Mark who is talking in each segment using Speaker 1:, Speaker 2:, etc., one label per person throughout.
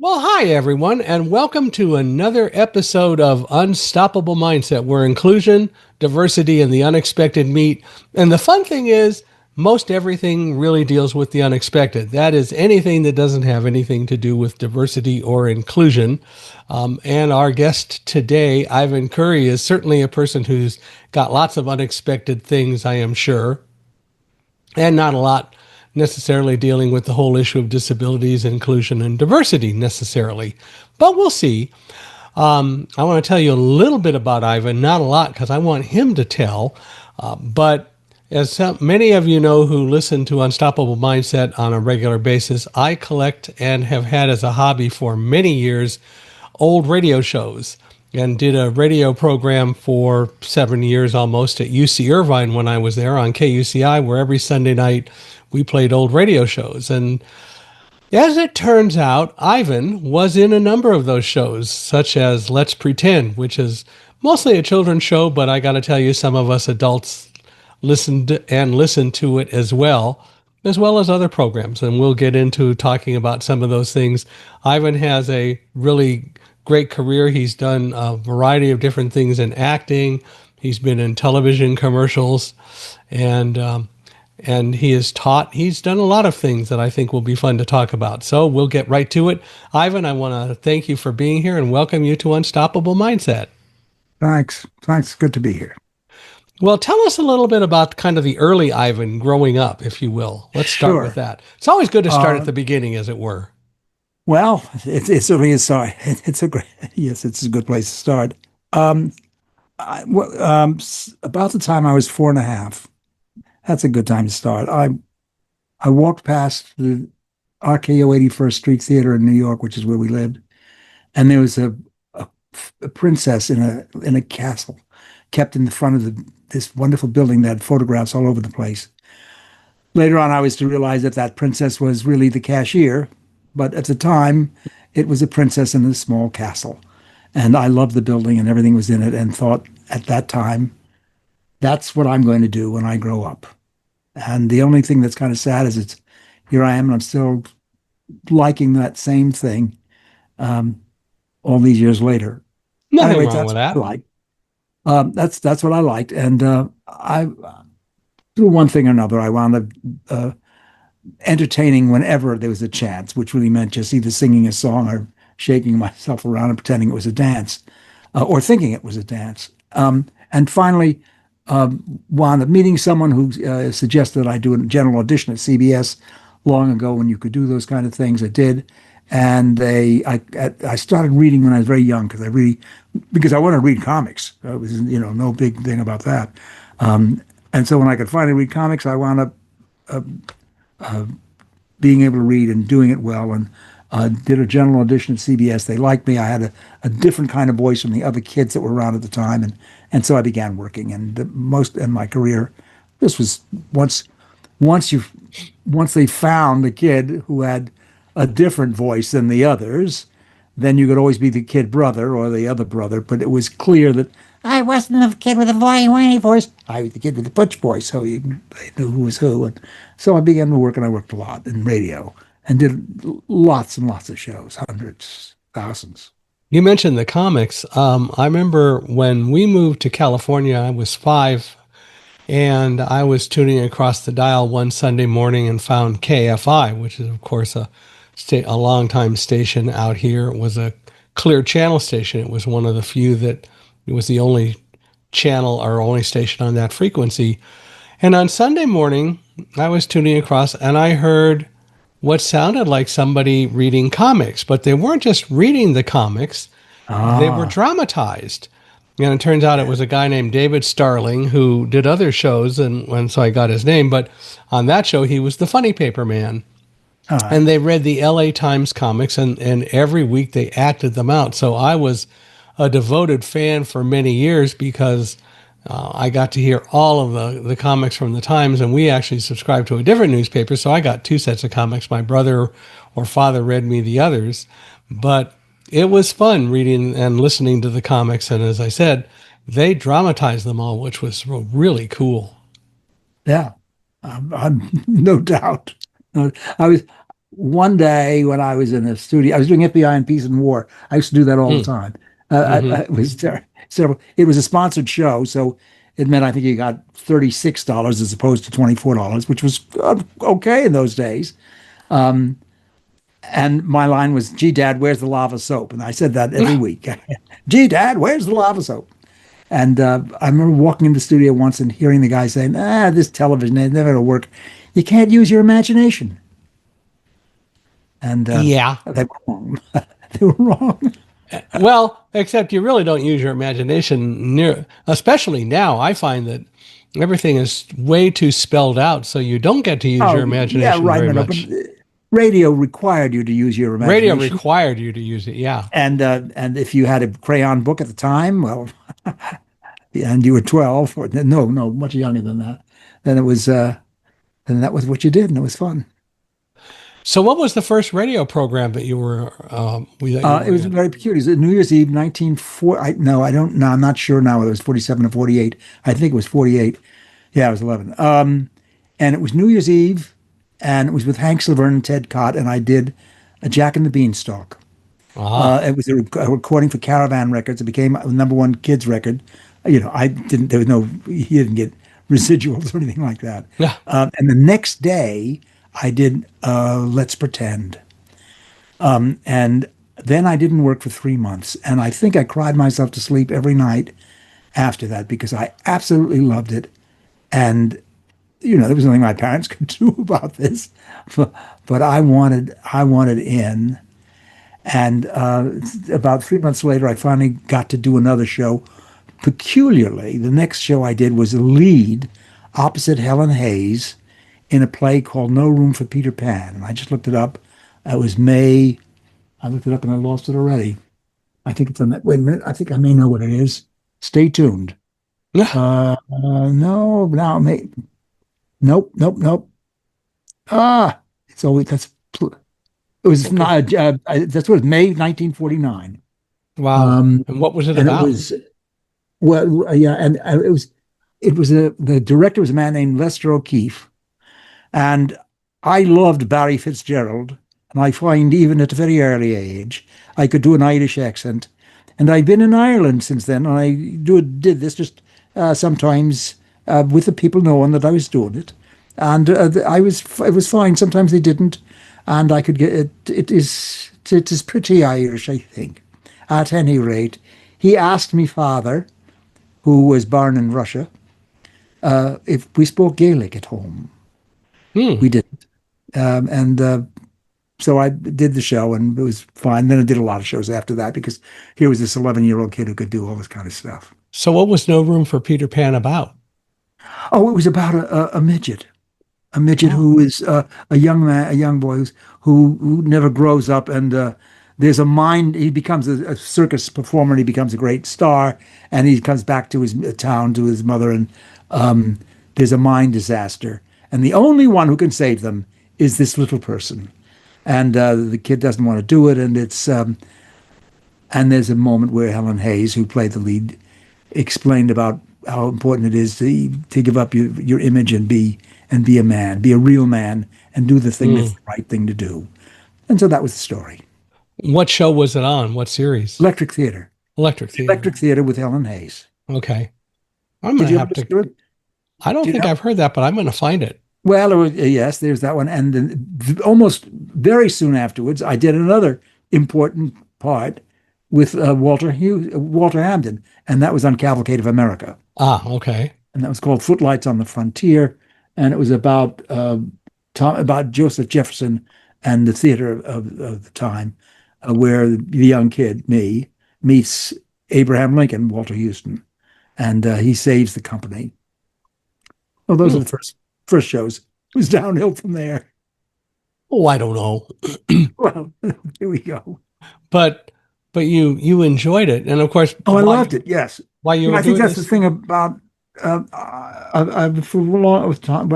Speaker 1: Well, hi, everyone, and welcome to another episode of Unstoppable Mindset, where inclusion, diversity, and the unexpected meet. And the fun thing is, most everything really deals with the unexpected. That is anything that doesn't have anything to do with diversity or inclusion. And our guest today, Ivan Cury, is certainly a person who's got lots of unexpected things, I am sure, and not a lot necessarily dealing with the whole issue of disabilities, inclusion, and diversity necessarily. But we'll see. I want to tell you a little bit about Ivan, not a lot, because I want him to tell. But as many of you know who listen to Unstoppable Mindset on a regular basis, I collect and have had as a hobby for many years old radio shows and did a radio program for 7 years almost at UC Irvine when I was there on KUCI, where every Sunday night we played old radio shows. And as it turns out, Ivan was in a number of those shows, such as Let's Pretend, which is mostly a children's show, but I got to tell you, some of us adults listened to it as well as other programs. And we'll get into talking about some of those things. Ivan has a really great career. He's done a variety of different things in acting. He's been in television commercials, and he has taught. He's done a lot of things that I think will be fun to talk about. So we'll get right to it. Ivan, I want to thank you for being here and welcome you to Unstoppable Mindset.
Speaker 2: Thanks. Thanks. Good to be here.
Speaker 1: Well, tell us a little bit about kind of the early Ivan growing up, if you will. Let's start
Speaker 2: Sure.
Speaker 1: with that. It's always good to start at the beginning, as it were.
Speaker 2: Well, it certainly is. Sorry, it's a great. Yes, it's a good place to start. About the time I was 4.5, that's a good time to start. I walked past the RKO 81st Street Theater in New York, which is where we lived, and there was a princess in a castle, kept in the front of this wonderful building that had photographs all over the place. Later on, I was to realize that that princess was really the cashier, but at the time, it was a princess in a small castle. And I loved the building and everything was in it, and thought at that time, that's what I'm going to do when I grow up. And the only thing that's kind of sad is here I am, and I'm still liking that same thing all these years later.
Speaker 1: Nothing
Speaker 2: Anyway,
Speaker 1: wrong
Speaker 2: that's
Speaker 1: with
Speaker 2: what
Speaker 1: that.
Speaker 2: I like. That's what I liked, and I through one thing or another, I wound up entertaining whenever there was a chance, which really meant just either singing a song or shaking myself around and pretending it was a dance, or thinking it was a dance. And finally, wound up meeting someone who suggested that I do a general audition at CBS long ago when you could do those kind of things. I did. And I started reading when I was very young because I wanted to read comics. It was no big thing about that. And so when I could finally read comics, I wound up being able to read and doing it well. And did a general audition at CBS. They liked me. I had a different kind of voice from the other kids that were around at the time, and so I began working. And most in my career, this was once they found the kid who had a different voice than the others, then you could always be the kid brother or the other brother. But it was clear that I wasn't the kid with the whiny voice. I was the kid with the butch voice, so they knew who was who. And so I began to work, and I worked a lot in radio and did lots and lots of shows, hundreds, thousands.
Speaker 1: You mentioned the comics. I remember when we moved to California, I was 5, and I was tuning across the dial one Sunday morning and found KFI, which is, of course, a long-time station out here. It was a clear channel station. It was one of the few that it was the only channel or only station on that frequency. And on Sunday morning, I was tuning across, and I heard what sounded like somebody reading comics, but they weren't just reading the comics, they were dramatized. And it turns out it was a guy named David Starling who did other shows, and so I got his name, but on that show, he was the funny paper man. And they read the LA Times comics, and every week they acted them out. So I was a devoted fan for many years because I got to hear all of the comics from the Times, and we actually subscribed to a different newspaper, so I got 2 sets of comics. My brother or father read me the others, but it was fun reading and listening to the comics, and as I said, they dramatized them all, which was really cool.
Speaker 2: Yeah, no doubt. I was one day when I was in a studio, I was doing FBI and Peace and War. I used to do that all the
Speaker 1: Hmm.
Speaker 2: time.
Speaker 1: Hmm.
Speaker 2: It was several. It was a sponsored show, so it meant I think you got $36 as opposed to $24, which was okay in those days. And my line was, "Gee, Dad, where's the lava soap?" And I said that every week. "Gee, Dad, where's the lava soap?" And I remember walking in the studio once and hearing the guy saying, "This television, it's never going to work. You can't use your imagination." And
Speaker 1: Yeah.
Speaker 2: they were wrong. They were wrong.
Speaker 1: Well, except you really don't use your imagination near, especially now. I find that everything is way too spelled out, so you don't get to use your
Speaker 2: Oh, yeah,
Speaker 1: imagination
Speaker 2: right.
Speaker 1: very
Speaker 2: No, no. But
Speaker 1: much.
Speaker 2: radio required you to use your
Speaker 1: Radio
Speaker 2: imagination.
Speaker 1: required you to use it. Yeah.
Speaker 2: And if you had a crayon book at the time, well, and you were 12, or no, much younger than that, then it was then that was what you did, and it was fun.
Speaker 1: So, what was the first radio program that you
Speaker 2: It
Speaker 1: were
Speaker 2: was
Speaker 1: in?
Speaker 2: very peculiar. It was New Year's Eve, 1940. No, I don't know. I'm not sure now whether it was 47 or 48. I think it was 48. Yeah, it was 11. And it was New Year's Eve, and it was with Hank Silverne and Ted Cott, and I did a Jack and the Beanstalk.
Speaker 1: Ah,
Speaker 2: It was a recording for Caravan Records. It became a number one kids record. I didn't. There was no. He didn't get residuals or anything like that.
Speaker 1: yeah.
Speaker 2: And the next day, I did Let's Pretend. And then I didn't work for 3 months. And I think I cried myself to sleep every night after that because I absolutely loved it. And, there was nothing my parents could do about this. But I wanted in. And about 3 months later, I finally got to do another show. Peculiarly, the next show I did was a lead opposite Helen Hayes in a play called No Room for Peter Pan. And I just looked it up. It was May. I looked it up and I lost it already. I think it's on that. Wait a minute. I think I may know what it is. Stay tuned.
Speaker 1: Yeah.
Speaker 2: No, now May. Nope, nope, nope. It's always it was
Speaker 1: Okay.
Speaker 2: not. That's what it was, May 1949.
Speaker 1: Wow.
Speaker 2: Um,
Speaker 1: And what was it
Speaker 2: and it
Speaker 1: about?
Speaker 2: was yeah, and it was the director was a man named Lester O'Keefe, and I loved Barry Fitzgerald, and I find even at a very early age I could do an Irish accent, and I've been in Ireland since then, and I did this just sometimes with the people knowing that I was doing it, and it was fine. Sometimes they didn't, and I could get it. It is pretty Irish, I think. At any rate, he asked me father, who was born in Russia, if we spoke Gaelic at home.
Speaker 1: Hmm.
Speaker 2: We didn't. And so I did the show and it was fine. Then I did a lot of shows after that because here was this 11-year-old kid who could do all this kind of stuff.
Speaker 1: So, what was No Room for Peter Pan about?
Speaker 2: Oh, it was about a midget
Speaker 1: Oh,
Speaker 2: who is a young man, a young boy who never grows up, and there's a mind. He becomes a circus performer, and he becomes a great star, and he comes back to his town to his mother, and there's a mine disaster, and the only one who can save them is this little person, and the kid doesn't want to do it, and there's a moment where Helen Hayes, who played the lead, explained about how important it is to give up your image and be a man, be a real man, and do the thing that's
Speaker 1: hmm.
Speaker 2: the right thing to do. And so that was the story.
Speaker 1: What show was it on? What series?
Speaker 2: Electric Theater.
Speaker 1: Electric Theater.
Speaker 2: Electric Theater with Helen Hayes.
Speaker 1: Okay. I'm going
Speaker 2: Did
Speaker 1: to
Speaker 2: you ever
Speaker 1: have to,
Speaker 2: listen to it?
Speaker 1: I don't
Speaker 2: Do you
Speaker 1: think
Speaker 2: know?
Speaker 1: I've heard that, but I'm going to find it.
Speaker 2: Well, yes, there's that one. And then almost very soon afterwards, I did another important part with Walter Hamden, and that was on Cavalcade of America.
Speaker 1: Ah, okay.
Speaker 2: And that was called Footlights on the Frontier, and it was about Joseph Jefferson and the theater of the time, where the young kid, me, meets Abraham Lincoln, Walter Houston, and he saves the company. Well, those are
Speaker 1: Hmm.
Speaker 2: the first shows. It was downhill from there.
Speaker 1: Oh, I don't know.
Speaker 2: Well, here we go.
Speaker 1: But you enjoyed it, and of course,
Speaker 2: Oh, I loved it. Yes,
Speaker 1: while you were
Speaker 2: I think
Speaker 1: doing
Speaker 2: that's the
Speaker 1: this,
Speaker 2: thing about for a long time.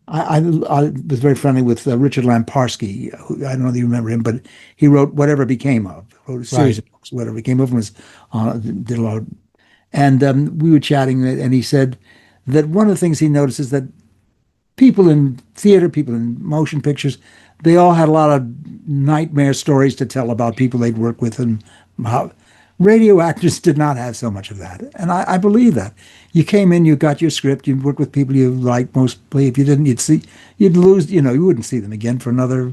Speaker 2: I was very friendly with Richard Lamparski. Who, I don't know if you remember him, but he wrote Whatever Became of, wrote a series
Speaker 1: right?
Speaker 2: of books. Whatever Became of was did a lot. And we were chatting, and he said that one of the things he noticed is that people in theater, people in motion pictures, they all had a lot of nightmare stories to tell about people they'd worked with, and how radio actors did not have so much of that. And I believe that. You came in, you got your script, you worked with people you liked mostly. If you didn't, you'd lose, you wouldn't see them again for another.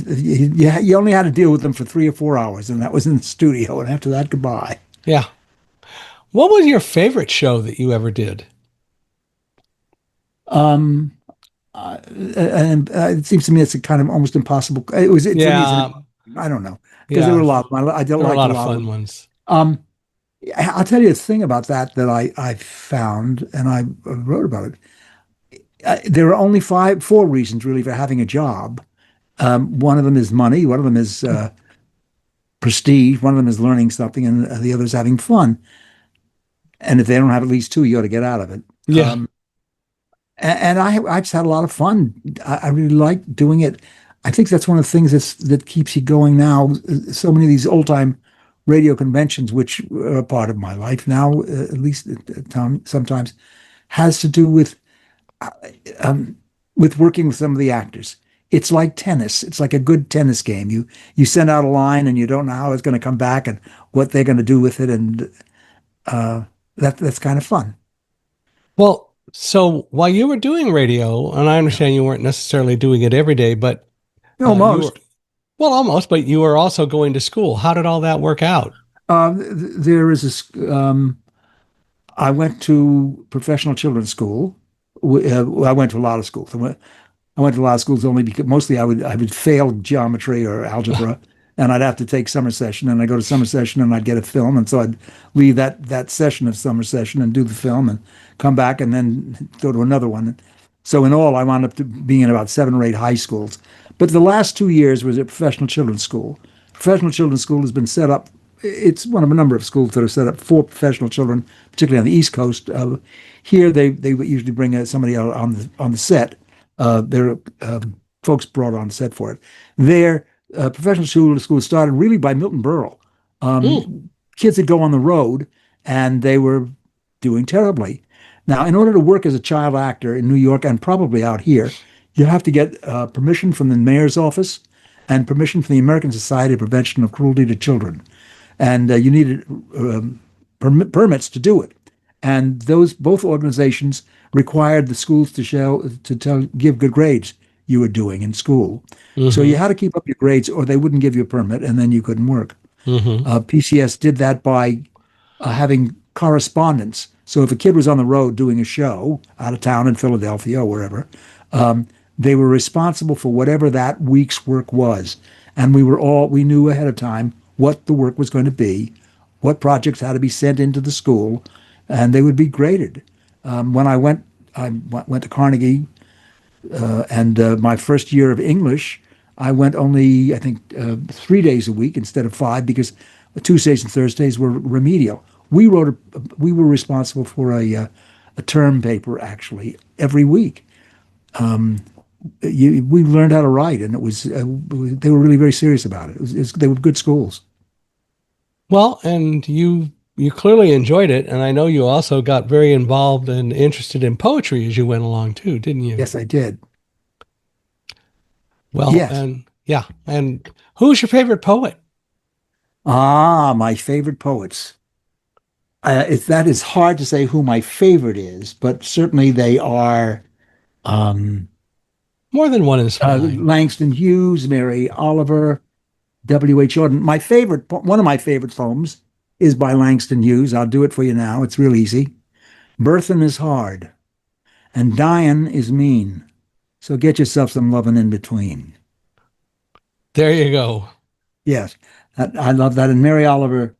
Speaker 2: You only had to deal with them for 3 or 4 hours, and that was in the studio. And after that, goodbye.
Speaker 1: Yeah. What was your favorite show that you ever did?
Speaker 2: Um, and it seems to me it's a kind of almost impossible. For me,
Speaker 1: Yeah.
Speaker 2: I don't know, because there were
Speaker 1: Yeah.
Speaker 2: a lot of them. I did
Speaker 1: There were a
Speaker 2: like a
Speaker 1: lot of
Speaker 2: lot of
Speaker 1: fun
Speaker 2: them.
Speaker 1: ones.
Speaker 2: Um, I'll tell you a thing about that I found, and I wrote about it. There are only four reasons really for having a job. One of them is money. One of them is prestige. One of them is learning something, and the other is having fun. And if they don't have at least two, you ought to get out of it.
Speaker 1: Yeah.
Speaker 2: And I just had a lot of fun. I really like doing it. I think that's one of the things that keeps you going now. So many of these old time radio conventions, which are a part of my life now, at least sometimes, has to do uh, with working with some of the actors. It's like tennis. It's like a good tennis game. You send out a line and you don't know how it's going to come back and what they're going to do with it, and uh, that's kind of fun.
Speaker 1: Well, so while you were doing radio, and I understand you weren't necessarily doing it every day, but you were,
Speaker 2: Almost.
Speaker 1: well, almost, but you were also going to school. How did all that work out?
Speaker 2: There is I went to professional children's school. I went to a lot of schools. I went to a lot of schools only because mostly I would fail geometry or algebra, and I'd have to take summer session. And I go to summer session and I'd get a film, and so I'd leave that session of summer session and do the film and come back and then go to another one. So in all, I wound up being in about 7 or 8 high schools. But the last 2 years was at professional children's school. Professional children's school has been set up. It's one of a number of schools that are set up for professional children, particularly on the East Coast. Here, they usually bring somebody out on the set. There are folks brought on set for it. Their professional school started really by Milton Berle.
Speaker 1: Mm,
Speaker 2: Kids that go on the road, and they were doing terribly. Now, in order to work as a child actor in New York and probably out here, you have to get permission from the mayor's office and permission from the American Society of Prevention of Cruelty to Children, and you needed permits to do it. And those both organizations required the schools give good grades you were doing in school. So you
Speaker 1: hmm
Speaker 2: had to keep up your grades, or they wouldn't give you a permit, and then you couldn't work.
Speaker 1: hmm
Speaker 2: PCS did that by having correspondence. So if a kid was on the road doing a show out of town in Philadelphia or wherever, they were responsible for whatever that week's work was. And we knew ahead of time what the work was going to be, what projects had to be sent into the school, and they would be graded. When I went to Carnegie, and my first year of English, I went only, I think, 3 days a week instead of 5, because Tuesdays and Thursdays were remedial. We were responsible for a term paper actually every week. We learned how to write, and they were really very serious about it. They were good schools.
Speaker 1: Well, and you clearly enjoyed it, and I know you also got very involved and interested in poetry as you went along too, didn't you?
Speaker 2: Yes, I did.
Speaker 1: Well,
Speaker 2: Yes.
Speaker 1: and yeah, and who's your favorite poet?
Speaker 2: My favorite poets. That is hard to say who my favorite is, but certainly they are um,
Speaker 1: More than one is fine.
Speaker 2: Langston Hughes, Mary Oliver, W.H. Auden. One of my favorite poems is by Langston Hughes. I'll do it for you now. It's real easy. Birthin' is hard, and dyin' is mean. So get yourself some lovin' in between.
Speaker 1: There you go.
Speaker 2: Yes, I love that. And Mary Oliver's,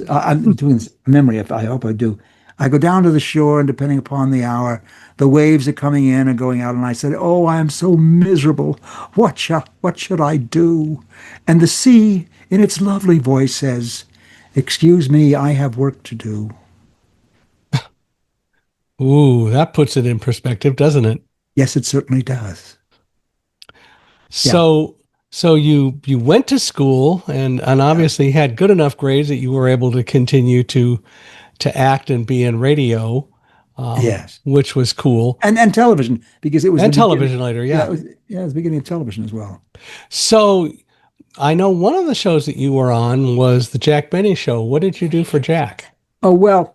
Speaker 2: I'm doing this memory, if I hope I do. I go down to the shore, and depending upon the hour, the waves are coming in and going out, and I said, "Oh, I am so miserable. What should I do?" And the sea, in its lovely voice, says, "Excuse me, I have work to do."
Speaker 1: Ooh, that puts it in perspective, doesn't it?
Speaker 2: Yes, it certainly does. Yeah.
Speaker 1: So, so you went to school and
Speaker 2: Yeah.
Speaker 1: obviously had good enough grades that you were able to continue to act and be in radio.
Speaker 2: Yes.
Speaker 1: which was cool.
Speaker 2: And television, because it was the
Speaker 1: And
Speaker 2: beginning.
Speaker 1: television later,
Speaker 2: Yeah,
Speaker 1: yeah.
Speaker 2: it was the beginning of television as well.
Speaker 1: So I know one of the shows that you were on was the Jack Benny show. What did you do for Jack?
Speaker 2: Oh well,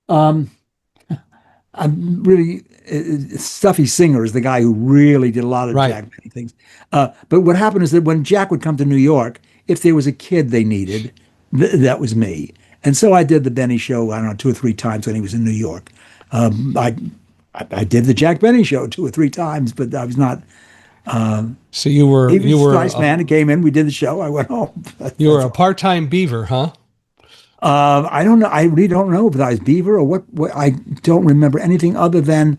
Speaker 2: um, I'm really Stuffy Singer is the guy who really did a lot of
Speaker 1: Right.
Speaker 2: Jack Benny things. But what happened is that when Jack would come to New York, if there was a kid they needed, that was me. And so I did the Benny show, I don't know, 2 or 3 times when he was in New York. Um, I, I did the Jack Benny show 2 or 3 times, but I was not.
Speaker 1: So you
Speaker 2: He
Speaker 1: were you
Speaker 2: was a
Speaker 1: were
Speaker 2: nice man. He came in, we did the show. I went home.
Speaker 1: you were
Speaker 2: That's
Speaker 1: a
Speaker 2: all.
Speaker 1: part-time beaver, huh?
Speaker 2: I don't know. I really don't know if I was Beaver or what. I don't remember anything other than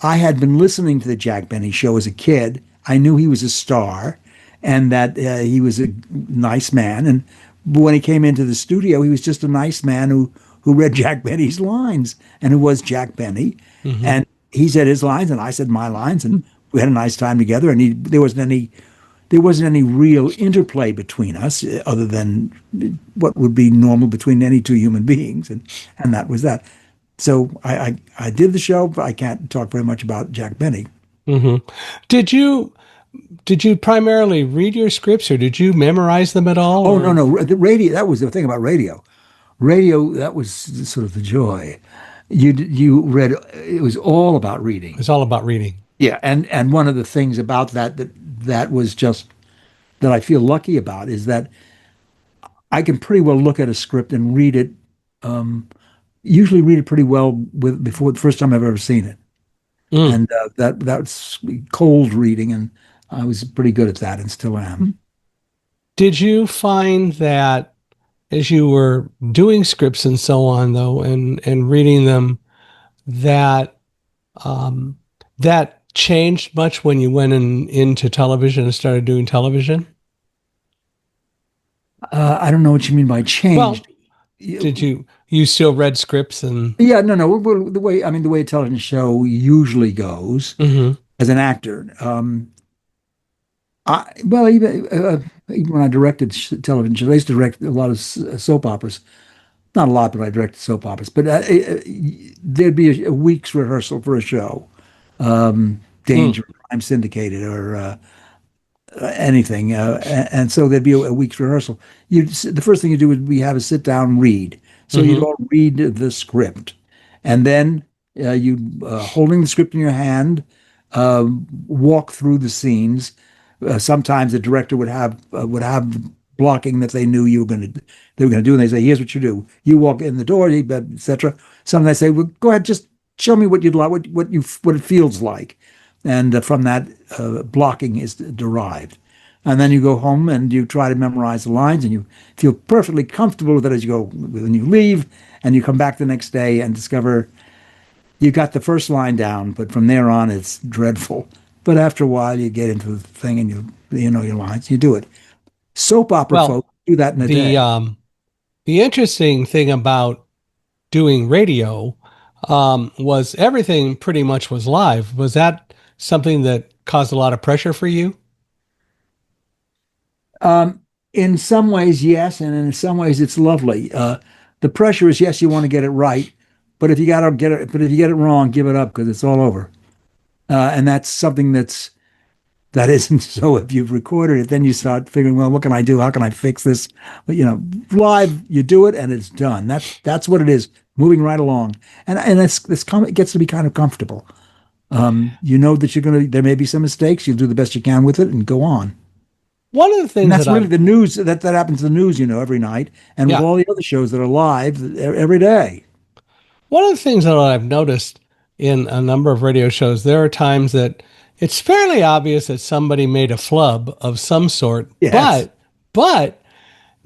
Speaker 2: I had been listening to the Jack Benny show as a kid. I knew he was a star and that he was a nice man. And when he came into the studio, he was just a nice man who read Jack Benny's lines and who was Jack Benny.
Speaker 1: Hmm.
Speaker 2: And he said his lines and I said my lines, and we had a nice time together. And there wasn't any real interplay between us other than what would be normal between any two human beings, and that was that. So I did the show, but I can't talk very much about Jack Benny.
Speaker 1: Hmm. Did you did you primarily read your scripts or did you memorize them at all?
Speaker 2: Oh no,
Speaker 1: Or
Speaker 2: no, the radio. That was the thing about radio. Radio, that was sort of the joy. You read. It was all about reading.
Speaker 1: it's all about reading?
Speaker 2: Yeah, and one of the things about that was just that I feel lucky about is that I can pretty well look at a script and read it. Usually read it pretty well with before the first time I've ever seen it,
Speaker 1: Mm.
Speaker 2: and that's cold reading, and I was pretty good at that, and still am.
Speaker 1: Did you find that as you were doing scripts and so on, though, and reading them, that um, that changed much when you went into television and started doing television?
Speaker 2: I don't know what you mean by
Speaker 1: Well,
Speaker 2: changed.
Speaker 1: did you still read scripts and?
Speaker 2: Yeah, no, no. Well, the way a television show usually goes
Speaker 1: Hmm.
Speaker 2: as an actor. Well, even when I directed television shows, I used to direct a lot of soap operas. Not a lot, but I directed soap operas. But there'd be a week's rehearsal for a show,
Speaker 1: Mm.
Speaker 2: Danger, Crime Syndicated, or anything, and so there'd be a week's rehearsal. The first thing you do would be have a sit down read. So you'd
Speaker 1: Hmm.
Speaker 2: all read the script, and then you holding the script in your hand, walk through the scenes. Sometimes the director would have blocking that they knew they were going to do, and they say, "Here's what you do: you walk in the door, etc." Sometimes they say, "Well, go ahead, just show me what you'd like, what it feels like," and from that, blocking is derived. And then you go home and you try to memorize the lines, and you feel perfectly comfortable with it as you go when you leave, and you come back the next day and discover you got the first line down, but from there on it's dreadful. But after a while, you get into the thing and you know your lines. You do it. Soap opera
Speaker 1: Well,
Speaker 2: folks do that in a
Speaker 1: the
Speaker 2: day.
Speaker 1: um, the interesting thing about doing radio was everything pretty much was live. Was that something that caused a lot of pressure for you?
Speaker 2: Um, in some ways, yes, and in some ways, it's lovely. The pressure is yes, you want to get it right, but if you get it wrong, give it up because it's all over. And that's something that isn't so. If you've recorded it, then you start figuring, well, what can I do? How can I fix this? But live, you do it and it's done. That's what it is. Moving right along, and it gets to be kind of comfortable. You know that there may be some mistakes. You'll do the best you can with it and go on.
Speaker 1: One of the
Speaker 2: And
Speaker 1: things
Speaker 2: that's
Speaker 1: that
Speaker 2: really
Speaker 1: I've
Speaker 2: the news that happens to the news, every night, and with
Speaker 1: yeah,
Speaker 2: all the other shows that are live every day.
Speaker 1: one of the things that I've noticed in a number of radio shows, there are times that it's fairly obvious that somebody made a flub of some sort,
Speaker 2: Yes,
Speaker 1: but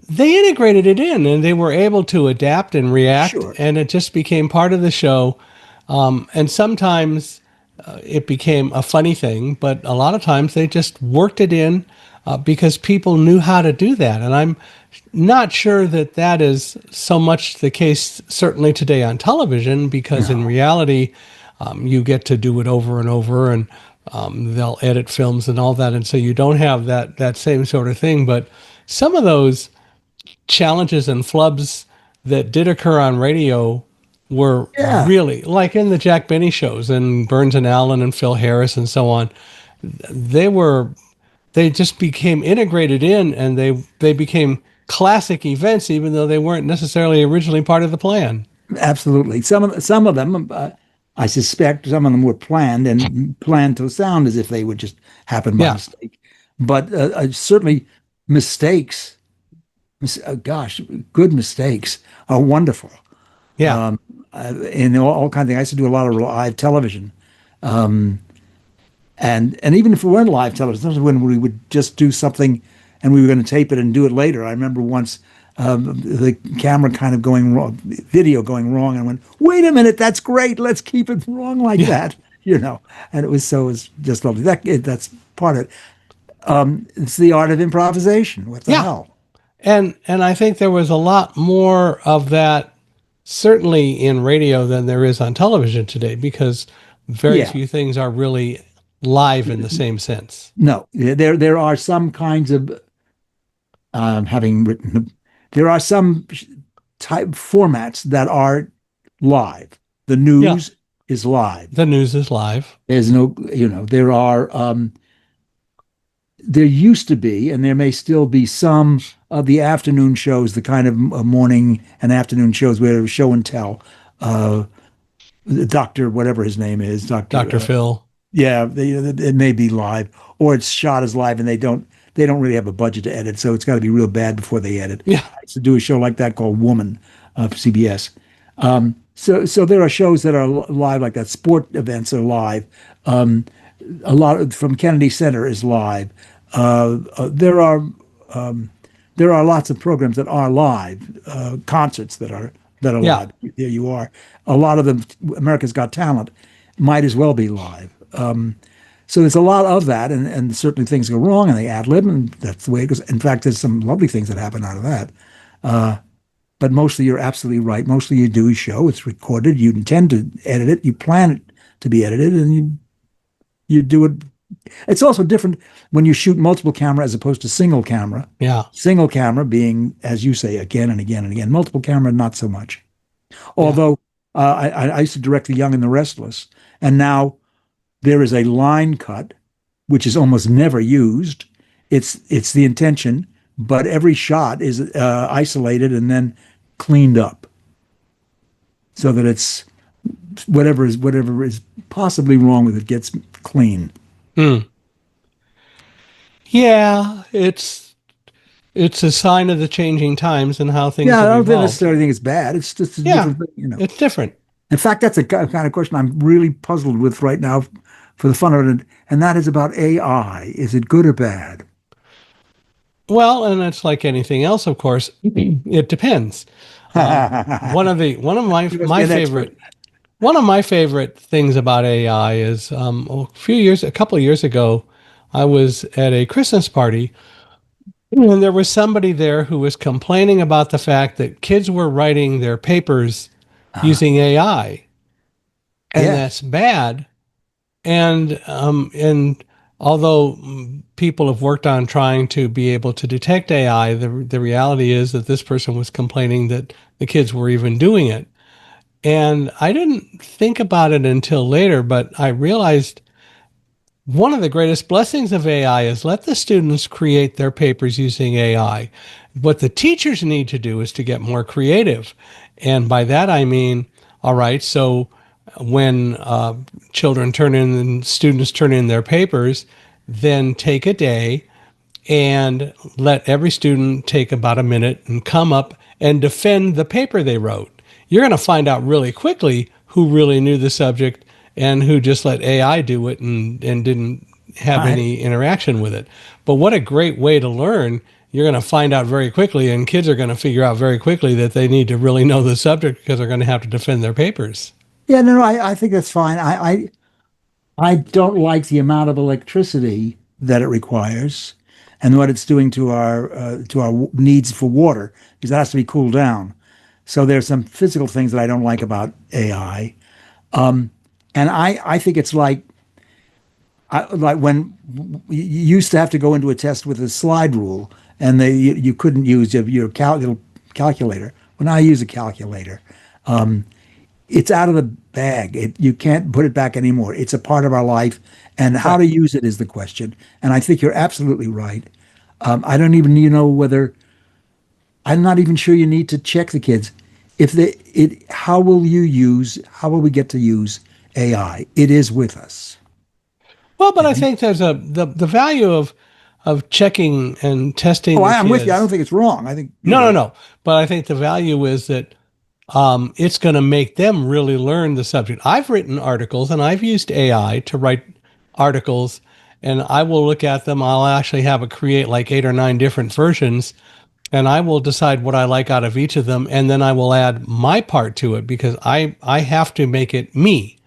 Speaker 1: they integrated it in and they were able to adapt and react,
Speaker 2: sure.
Speaker 1: and it just became part of the show. And sometimes it became a funny thing, but a lot of times they just worked it in because people knew how to do that. And I'm not sure that that is so much the case, certainly today on television, because in
Speaker 2: No.
Speaker 1: reality, you get to do it over and over, and they'll edit films and all that, and so you don't have that same sort of thing. But some of those challenges and flubs that did occur on radio were
Speaker 2: Yeah,
Speaker 1: really like in the Jack Benny shows and Burns and Allen and Phil Harris and so on. They were they just became integrated in, and they became classic events, even though they weren't necessarily originally part of the plan.
Speaker 2: absolutely. Some of them, I suspect, some of them were planned and planned to sound as if they would just happen by
Speaker 1: Yeah,
Speaker 2: mistake. But certainly, mistakes. Gosh, good mistakes are wonderful.
Speaker 1: yeah,
Speaker 2: In all kinds of things. I used to do a lot of live television, and even if it weren't live television, sometimes when we would just do something and we were going to tape it and do it later. I remember once the camera kind of going wrong, video going wrong, and I went, "Wait a minute, that's great. Let's keep it wrong like
Speaker 1: yeah,
Speaker 2: that." And it was just lovely. That's part of it. It's the art of improvisation. What the
Speaker 1: yeah.
Speaker 2: hell?
Speaker 1: And I think there was a lot more of that certainly in radio than there is on television today, because very
Speaker 2: Yeah.
Speaker 1: few things are really live in the same sense.
Speaker 2: No, there are some kinds of having written, there are some type formats that are live. The
Speaker 1: Yeah,
Speaker 2: news is live.
Speaker 1: the news is live.
Speaker 2: There's no, there are, there used to be, and there may still be some of the afternoon shows, the kind of morning and afternoon shows where it was show and tell. Uh, Doctor, whatever his name is,
Speaker 1: Dr.
Speaker 2: Doctor.
Speaker 1: Phil.
Speaker 2: Yeah, it may be live, or it's shot as live, and they don't really have a budget to edit, so it's got to be real bad before they edit.
Speaker 1: Yeah,
Speaker 2: I used to do a show like that called Woman for CBS. So there are shows that are live like that. Sport events are live. Um, a lot from Kennedy Center is live. Uh, uh, there are um, there are lots of programs that are live, concerts that are
Speaker 1: yeah,
Speaker 2: live. There you are. A lot of them, America's Got Talent, might as well be live. So there's a lot of that, and certainly things go wrong, and they ad lib, and that's the way it goes. In fact, there's some lovely things that happen out of that. But mostly, you're absolutely right. Mostly, you do a show, it's recorded, you intend to edit it, you plan it to be edited, and you do it. It's also different when you shoot multiple camera as opposed to single camera.
Speaker 1: yeah,
Speaker 2: Single camera being, as you say, again and again and again. Multiple camera, not so much.
Speaker 1: yeah,
Speaker 2: Although I used to direct The Young and the Restless, and now there is a line cut, which is almost never used. It's the intention, but every shot is isolated and then cleaned up so that it's whatever is possibly wrong with it gets clean.
Speaker 1: hmm. Yeah. It's a sign of the changing times and how things
Speaker 2: Yeah, I
Speaker 1: have
Speaker 2: don't
Speaker 1: evolved.
Speaker 2: necessarily think it's bad. It's just a
Speaker 1: Yeah,
Speaker 2: different thing.
Speaker 1: it's different.
Speaker 2: In fact, that's a kind of question I'm really puzzled with right now for the fun of it, and that is about AI. Is it good or bad?
Speaker 1: Well, and it's like anything else, of course. It depends. One of
Speaker 2: You must be
Speaker 1: my
Speaker 2: an expert.
Speaker 1: favorite one of my favorite things about AI is a couple of years ago, I was at a Christmas party, and there was somebody there who was complaining about the fact that kids were writing their papers using AI, and
Speaker 2: Yeah.
Speaker 1: that's bad. And although people have worked on trying to be able to detect AI, the reality is that this person was complaining that the kids were even doing it. And I didn't think about it until later, but I realized one of the greatest blessings of AI is let the students create their papers using AI. What the teachers need to do is to get more creative. And by that, I mean, all right, so when children turn in and students turn in their papers, then take a day and let every student take about a minute and come up and defend the paper they wrote. You're going to find out really quickly who really knew the subject and who just let AI do it and didn't have
Speaker 2: I,
Speaker 1: any interaction with it. But what a great way to learn. You're going to find out very quickly, and kids are going to figure out very quickly that they need to really know the subject because they're going to have to defend their papers.
Speaker 2: yeah, no, I think that's fine. I don't like the amount of electricity that it requires and what it's doing to our needs for water because it has to be cooled down. So there's some physical things that I don't like about AI. And I think it's like when you used to have to go into a test with a slide rule and you couldn't use your little calculator. Well, now I use a calculator. it's out of the bag. You can't put it back anymore. It's a part of our life, and how
Speaker 1: Right.
Speaker 2: to use it is the question. And I think you're absolutely right. I don't even know whether I'm not even sure you need to check the kids. If they it how will we get to use AI? It is with us.
Speaker 1: Well, but I think there's the value of checking and
Speaker 2: Oh,
Speaker 1: testing the
Speaker 2: I am with you. I don't
Speaker 1: kids.
Speaker 2: think it's wrong. I think you're
Speaker 1: No, no,
Speaker 2: right.
Speaker 1: no. But I think the value is that it's going to make them really learn the subject. I've written articles and I've used AI to write articles, and I will look at them. I'll actually have it create like 8 or 9 different versions, and I will decide what I like out of each of them, and then I will add my part to it because I have to make it me,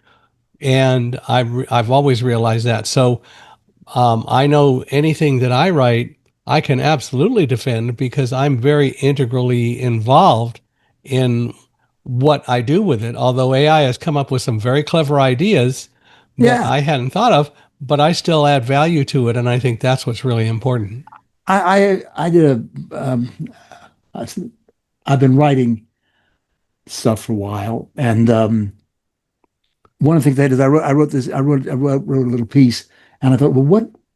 Speaker 1: and I've always realized that. So I know anything that I write, I can absolutely defend because I'm very integrally involved in what I do with it. Although AI has come up with some very clever ideas that
Speaker 2: Yeah,
Speaker 1: I hadn't thought of, but I still add value to it. And I think that's what's really important.
Speaker 2: I did I- I've been writing stuff for a while, and one of the things I did is I wrote a little piece, and I thought, well,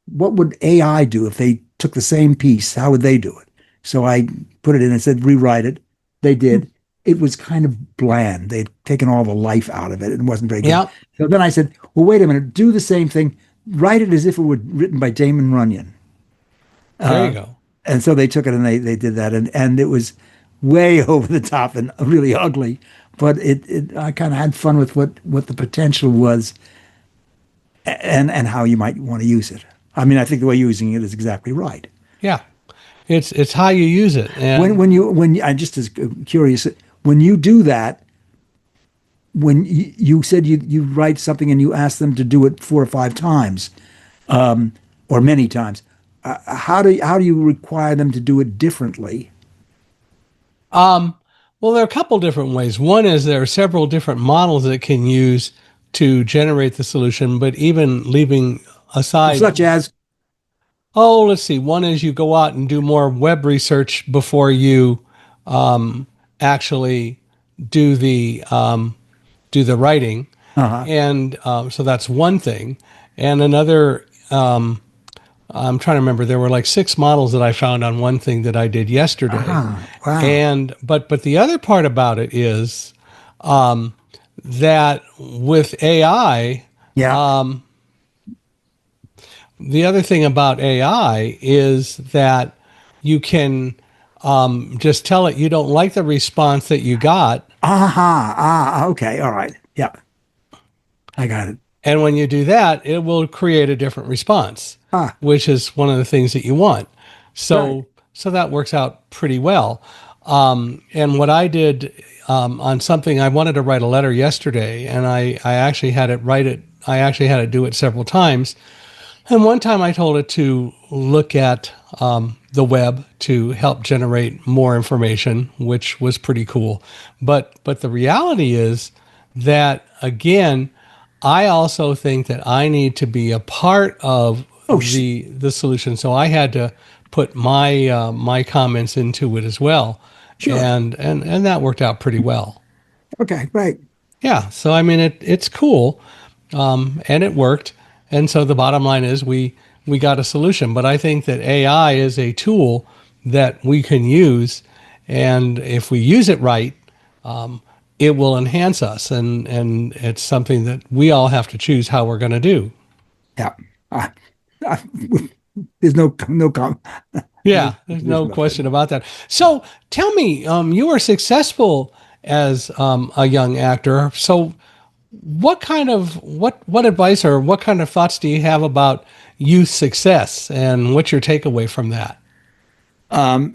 Speaker 2: what would AI do if they took the same piece? How would they do it? So I put it in and said, rewrite it. They did. It was kind of bland. They'd taken all the life out of it. It wasn't very good.
Speaker 1: Yeah,
Speaker 2: So then I said, well, wait a minute, do the same thing. Write it as if it were written by Damon Runyon.
Speaker 1: there you
Speaker 2: Uh,
Speaker 1: go.
Speaker 2: and so they took it and they did that, and it was way over the top and really ugly. But it I kind of had fun with what the potential was and how you might want to use it. I mean, I think the way you're using it is exactly right.
Speaker 1: Yeah, it's how you use it,
Speaker 2: When
Speaker 1: and
Speaker 2: I'm just as curious when you do that, when you said you write something and you ask them to do it 4 or 5 times, or many times, how do you require them to do it differently?
Speaker 1: well, there are a couple different ways. One is there are several different models that can use to generate the solution, but even leaving aside,
Speaker 2: Such as,
Speaker 1: oh, let's see. One is you go out and do more web research before you actually do the writing,
Speaker 2: uh-huh,
Speaker 1: and so that's one thing. And another, I'm trying to remember. There were like 6 models that I found on one thing that I did yesterday,
Speaker 2: wow,
Speaker 1: and but the other part about it is that with AI,
Speaker 2: yeah,
Speaker 1: the other thing about AI is that you can just tell it you don't like the response that you got.
Speaker 2: okay, all right, yeah, I got it.
Speaker 1: And when you do that, it will create a different response,
Speaker 2: Ah,
Speaker 1: which is one of the things that you want.
Speaker 2: right,
Speaker 1: So that works out pretty well. And what I did on something, I wanted to write a letter yesterday, and I actually had it write it. I actually had it do it several times. And one time I told it to look at the web to help generate more information, which was pretty cool. But the reality is that again, I also think that I need to be a part of
Speaker 2: oh,
Speaker 1: the solution. So I had to put my comments into it as well,
Speaker 2: sure,
Speaker 1: and that worked out pretty well.
Speaker 2: okay, right,
Speaker 1: Yeah. So I mean, it's cool, and it worked. And so the bottom line is we got a solution. But I think that AI is a tool that we can use, and if we use it right, it will enhance us. And it's something that we all have to choose how we're going to do.
Speaker 2: yeah. I, I, there's no
Speaker 1: Yeah, there's
Speaker 2: condition
Speaker 1: no
Speaker 2: about that.
Speaker 1: question about that. So tell me, you were successful as a young actor. So what advice or what kind of thoughts do you have about youth success, and what's your takeaway from that?
Speaker 2: Um,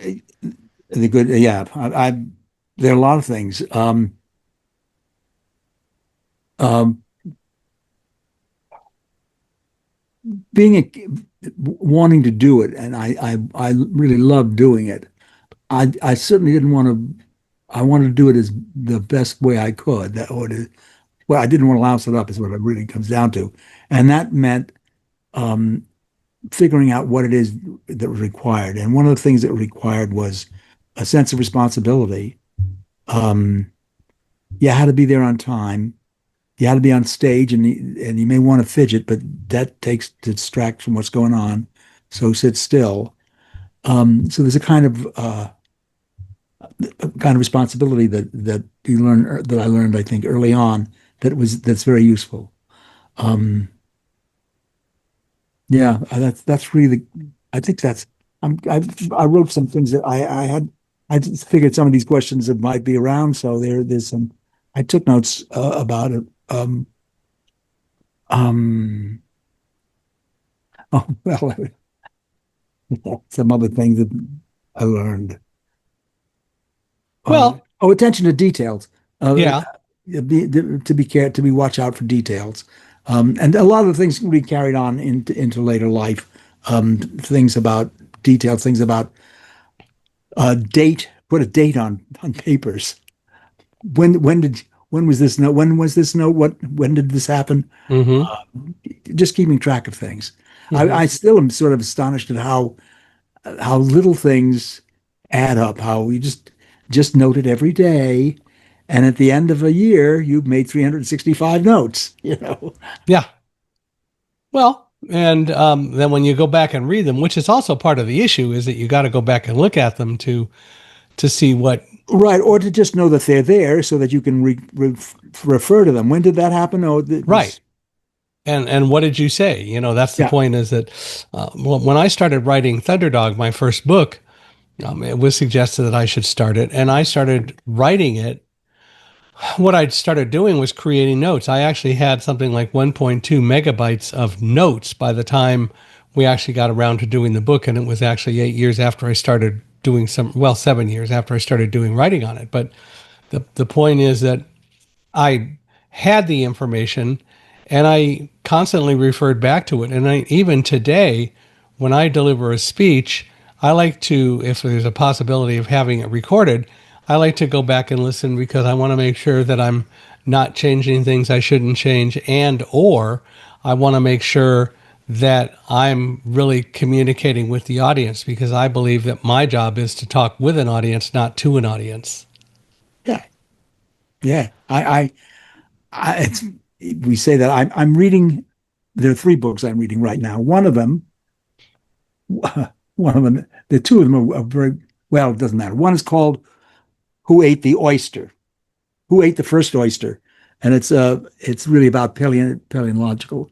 Speaker 2: the good, yeah. There are a lot of things. Um, being wanting to do it, and I really love doing it. I certainly didn't want to. I wanted to do it as the best way I could. Well, I didn't want to louse it up, is what it really comes down to, and that meant um, figuring out what it is that was required. And one of the things that required was a sense of responsibility. Um, you had to be there on time. You had to be on stage, and you may want to fidget, but that takes to distract from what's going on. So sit still. So there's a kind of responsibility that you learn that I learned, I think, early on that's very useful. Um, yeah, that's really I think that's I wrote some things that I just figured some of these questions that might be around, so there's some I took notes about it. Um, oh well, some other things that I learned.
Speaker 1: Well,
Speaker 2: Attention to details.
Speaker 1: yeah.
Speaker 2: To be watch out for details, and a lot of the things can be carried on into later life. Things about details, things about date. Put a date on papers. When was this note? When was this note? When did this happen?
Speaker 1: Mm-hmm.
Speaker 2: Just keeping track of things.
Speaker 1: Mm-hmm.
Speaker 2: I still am sort of astonished at how little things add up. How we just note it every day, and at the end of a year, you've made 365 notes.
Speaker 1: Yeah. Well, and then when you go back and read them, which is also part of the issue, is that you got to go back and look at them to see what.
Speaker 2: Right, or to just know that they're there so that you can refer to them. When did that happen? Oh,
Speaker 1: Right. And what did you say? That's the
Speaker 2: yeah.
Speaker 1: point. Is that when I started writing Thunderdog, my first book, it was suggested that I should start it, and I started writing it. What I started doing was creating notes. I actually had something like 1.2 megabytes of notes by the time we actually got around to doing the book. And it was actually 8 years after I started doing 7 years after I started doing writing on it. But the point is that I had the information and I constantly referred back to it. And even today, when I deliver a speech, I like to, if there's a possibility of having it recorded, I like to go back and listen because I want to make sure that I'm not changing things I shouldn't change, and or I want to make sure that I'm really communicating with the audience, because I believe that my job is to talk with an audience, not to an audience.
Speaker 2: Yeah, yeah. It's, we say that I'm reading. There are three books I'm reading right now. One of them, the two of them are very well. It doesn't matter. One is called "Who Ate the Oyster." Who ate the first oyster? And it's really about paleontological.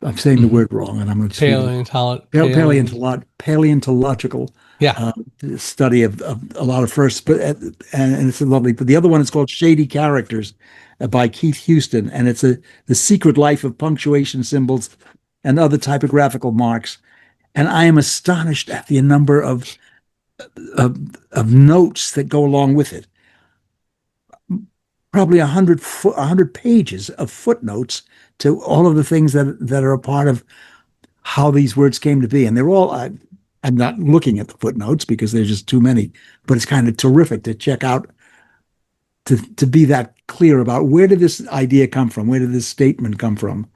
Speaker 2: I'm saying the
Speaker 1: Mm-hmm.
Speaker 2: word wrong, and I'm going to just read it.
Speaker 1: Paleo.
Speaker 2: Paleontological
Speaker 1: Yeah.
Speaker 2: study of a lot of firsts, but and it's lovely. But the other one is called Shady Characters by Keith Houston, and it's the secret life of punctuation symbols and other typographical marks. And I am astonished at the number of, of notes that go along with it. Probably 100 pages of footnotes to all of the things that are a part of how these words came to be. And they're all, I'm not looking at the footnotes because there's just too many, but it's kind of terrific to check out, to be that clear about where did this idea come from? Where did this statement come from?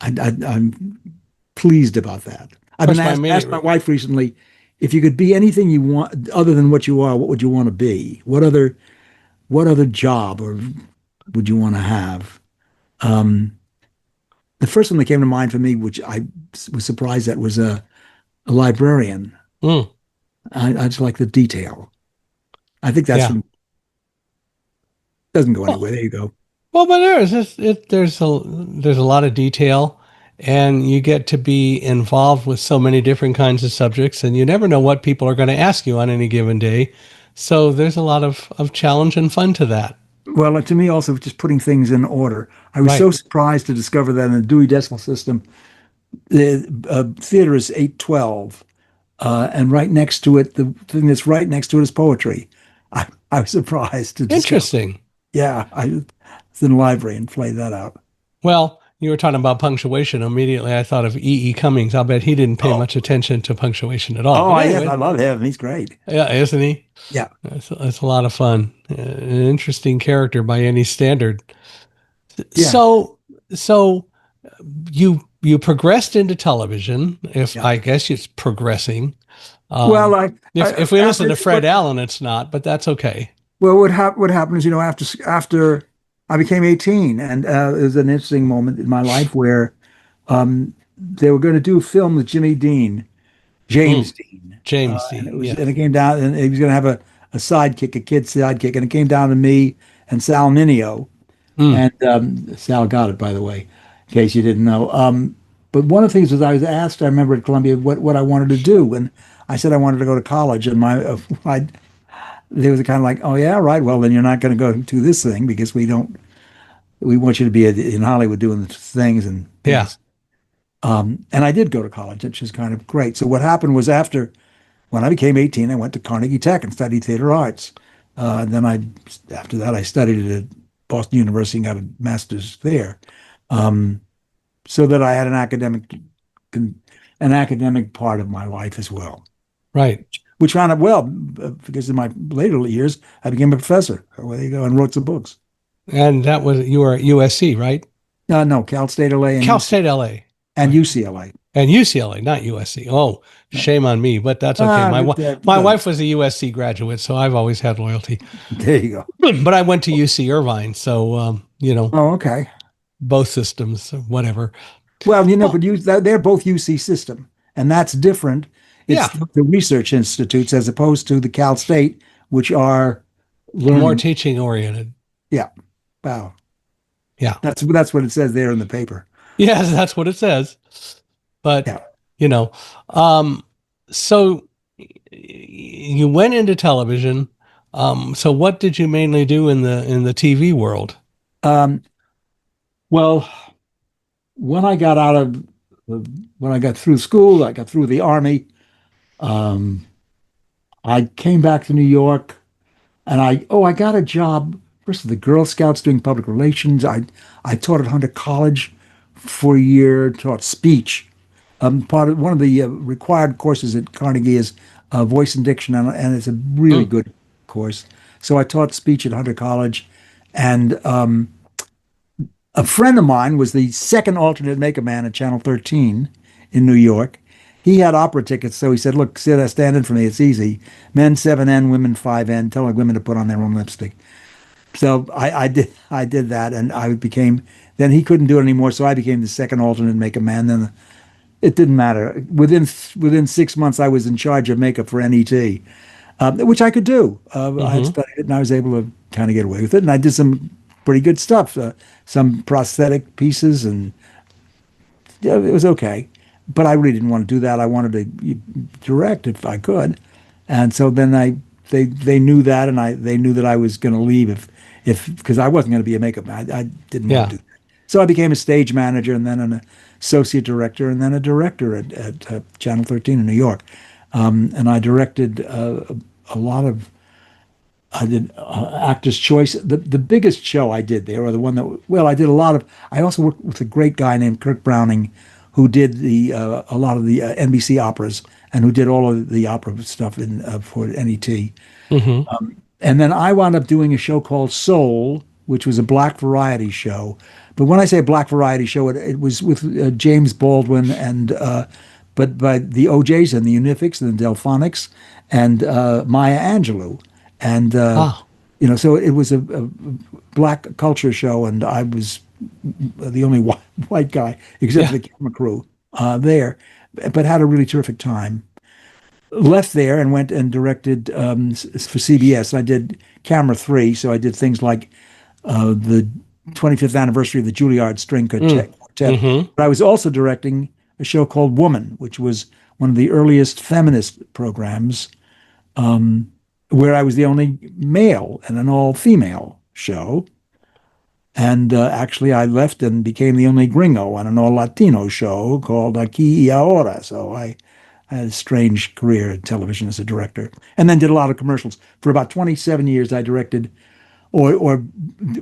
Speaker 2: I'm pleased about that.
Speaker 1: Of
Speaker 2: I've been
Speaker 1: course, my
Speaker 2: asked my
Speaker 1: immediate.
Speaker 2: wife recently, if you could be anything you want other than what you are, what would you want to be? What other job or would you want to have? Um, the first one that came to mind for me, which I was surprised at, was a librarian.
Speaker 1: Mm,
Speaker 2: I just like the detail. I think that's
Speaker 1: yeah.
Speaker 2: from doesn't go
Speaker 1: Well,
Speaker 2: anywhere. There you go.
Speaker 1: Well, but there's a lot of detail, and you get to be involved with so many different kinds of subjects, and you never know what people are going to ask you on any given day. So there's a lot of challenge and fun to that.
Speaker 2: Well, to me, also just putting things in order. I was so
Speaker 1: Right.
Speaker 2: surprised to discover that in the Dewey Decimal System, the theater is 812, and right next to it, the thing that's right next to it is poetry. I was surprised to discover.
Speaker 1: Interesting.
Speaker 2: Yeah, I was in the library and played that out.
Speaker 1: Well, you were talking about punctuation. Immediately, I thought of E. E. Cummings. I'll bet he didn't pay
Speaker 2: Oh,
Speaker 1: much attention to punctuation at all.
Speaker 2: oh,
Speaker 1: But
Speaker 2: yes, I
Speaker 1: anyway,
Speaker 2: love him. He's great.
Speaker 1: yeah, isn't he?
Speaker 2: Yeah,
Speaker 1: That's a lot of fun. An interesting character by any standard.
Speaker 2: yeah,
Speaker 1: So, so you progressed into television. If
Speaker 2: yeah.
Speaker 1: I guess it's progressing.
Speaker 2: Well,
Speaker 1: Um, if we listen
Speaker 2: after
Speaker 1: to Fred Allen, it's not, but that's okay.
Speaker 2: Well, what happened is, after I became 18, and it was an interesting moment in my life where they were going to do a film with Jimmy Dean,
Speaker 1: Mm,
Speaker 2: James Dean,
Speaker 1: James
Speaker 2: and
Speaker 1: Dean. Yeah.
Speaker 2: it came down, and he was going to have a sidekick, a kid sidekick, and it came down to me and Sal Mineo,
Speaker 1: Mm,
Speaker 2: and Sal got it, by the way, in case you didn't know. But one of the things was I was asked, I remember at Columbia, what I wanted to do, and I said I wanted to go to college, and they was kind of like, oh yeah, right, well then you're not going to go do this thing because we want you to be in Hollywood doing the things and
Speaker 1: yeah.
Speaker 2: and I did go to college, which is kind of great. So what happened was when I became 18, I went to Carnegie Tech and studied theater arts. After that, I studied at Boston University and got a master's there, um, so that I had an academic part of my life as well,
Speaker 1: Right.
Speaker 2: which wound up well because in my later years, I became a professor. Well, there you go, and wrote some books.
Speaker 1: And that was you were at USC, right?
Speaker 2: No, Cal State LA
Speaker 1: Cal State LA.
Speaker 2: and
Speaker 1: Right.
Speaker 2: UCLA.
Speaker 1: And UCLA, not USC. Oh, shame on me, but that's okay.
Speaker 2: Ah, but,
Speaker 1: My wife was a USC graduate, so I've always had loyalty.
Speaker 2: there you go.
Speaker 1: But I went to UC Irvine, so
Speaker 2: Oh, okay.
Speaker 1: both systems, whatever.
Speaker 2: Well,
Speaker 1: Oh,
Speaker 2: but they're both UC system, and that's different. It's
Speaker 1: yeah,
Speaker 2: the research institutes as opposed to the Cal State, which are
Speaker 1: more
Speaker 2: learning.
Speaker 1: teaching oriented.
Speaker 2: Yeah, wow.
Speaker 1: Yeah.
Speaker 2: That's what it says there in the paper.
Speaker 1: Yes, that's what it says. But,
Speaker 2: Yeah.
Speaker 1: you know, um, so you went into television. So what did you mainly do in the TV world?
Speaker 2: Um, well, when I got out of when I got through school, I got through the army. Um, I came back to New York, and I got a job first with the Girl Scouts doing public relations. I taught at Hunter College for a year, taught speech. Part of one of the required courses at Carnegie is voice and diction, and it's a really
Speaker 1: Mm,
Speaker 2: good course. So I taught speech at Hunter College, and a friend of mine was the second alternate makeup man at Channel 13 in New York. He had opera tickets, so he said, "Look, stand in for me. It's easy. Men 7N, women 5N. Tell the women to put on their own lipstick." So I did that, and I became. Then he couldn't do it anymore, so I became the second alternate makeup man. Then it didn't matter. Within 6 months, I was in charge of makeup for NET, which I could do. I had
Speaker 1: hmm.
Speaker 2: studied it, and I was able to kind of get away with it. And I did some pretty good stuff, some prosthetic pieces, and yeah, it was okay. But I really didn't want to do that. I wanted to direct if I could, and so then they knew that, and they knew that I was going to leave if because I wasn't going to be a makeup man. I didn't want
Speaker 1: Yeah.
Speaker 2: to do that. So I became a stage manager, and then an associate director, and then a director at Channel 13 in New York. And I directed a lot of I did Actors Choice. The biggest show I did there, or the one that I did a lot of. I also worked with a great guy named Kirk Browning, who did the a lot of the NBC operas and who did all of the opera stuff in for NET.
Speaker 1: Hmm.
Speaker 2: And then I wound up doing a show called Soul, which was a black variety show. But when I say a black variety show, it was with James Baldwin and but by the OJs and the Unifics and the Delphonics and Maya Angelou. And
Speaker 1: Ah,
Speaker 2: so it was a black culture show, and I was the only white guy except
Speaker 1: yeah.
Speaker 2: for the camera crew there, but had a really terrific time. Left there and went and directed for CBS. I did Camera 3, so I did things like the 25th anniversary of the Juilliard String
Speaker 1: Mm,
Speaker 2: Quartet.
Speaker 1: hmm.
Speaker 2: But I was also directing a show called Woman, which was one of the earliest feminist programs, where I was the only male in an all-female show. And actually, I left and became the only gringo on an all-Latino show called Aquí y Ahora. So I had a strange career in television as a director, and then did a lot of commercials. For about 27 years, I directed or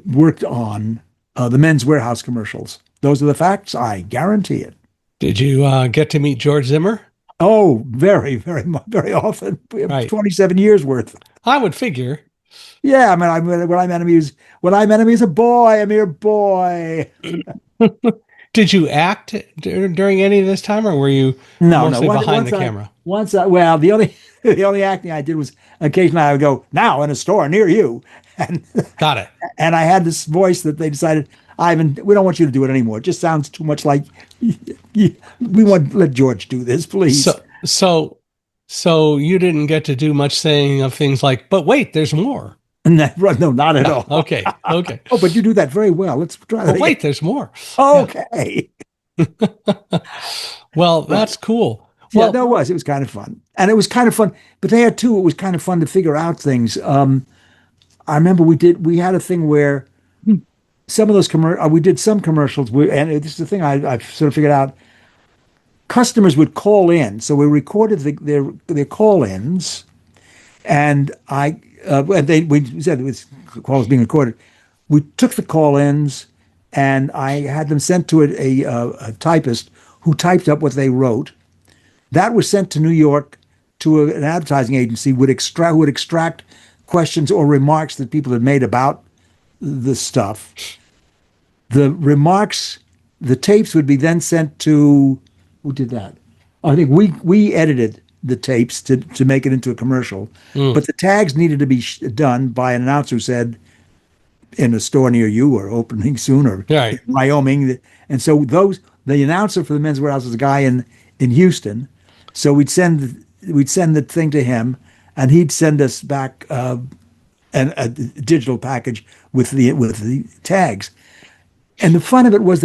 Speaker 2: worked on the Men's Wearhouse commercials. Those are the facts. I guarantee it.
Speaker 1: Did you get to meet George Zimmer?
Speaker 2: Oh, very, very, very often.
Speaker 1: Right.
Speaker 2: 27 years worth.
Speaker 1: I would figure.
Speaker 2: Yeah, I mean, when I met him, he was a boy, a mere boy.
Speaker 1: Did you act during any of this time, or were you
Speaker 2: No, no.
Speaker 1: mostly
Speaker 2: Once,
Speaker 1: behind
Speaker 2: once
Speaker 1: the
Speaker 2: I,
Speaker 1: camera?
Speaker 2: once I, well, the only the only acting I did was occasionally I would go now in a store near you, and
Speaker 1: Got it.
Speaker 2: and I had this voice that they decided, Ivan, we don't want you to do it anymore. It just sounds too much like we want let George do this, please.
Speaker 1: So you didn't get to do much saying of things like, but wait, there's more.
Speaker 2: And that, no, not at
Speaker 1: No.
Speaker 2: all.
Speaker 1: Okay. Okay.
Speaker 2: Oh, but you do that very well. Let's try that
Speaker 1: But
Speaker 2: again.
Speaker 1: wait, there's more. Yeah.
Speaker 2: Okay.
Speaker 1: Well,
Speaker 2: Right.
Speaker 1: that's cool.
Speaker 2: Yeah,
Speaker 1: Well,
Speaker 2: that was. It was kind of fun. And it was kind of fun. But there too, it was kind of fun to figure out things. I remember we had a thing where some of those we did some commercials, and this is the thing I sort of figured out. Customers would call in, so we recorded their call-ins, and we said it was the call was being recorded. We took the call-ins, and I had them sent to a typist who typed up what they wrote. That was sent to New York to an advertising agency who would extract questions or remarks that people had made about the stuff. The remarks, the tapes would be then sent to who did that? I think we edited the tapes to make it into a commercial, but the tags needed to be done by an announcer who said in a store near you or opening soon or
Speaker 1: right.
Speaker 2: in Wyoming, and so the announcer for the Men's Wearhouse was a guy in Houston, so we'd send the thing to him, and he'd send us back a digital package with the tags. And the fun of it was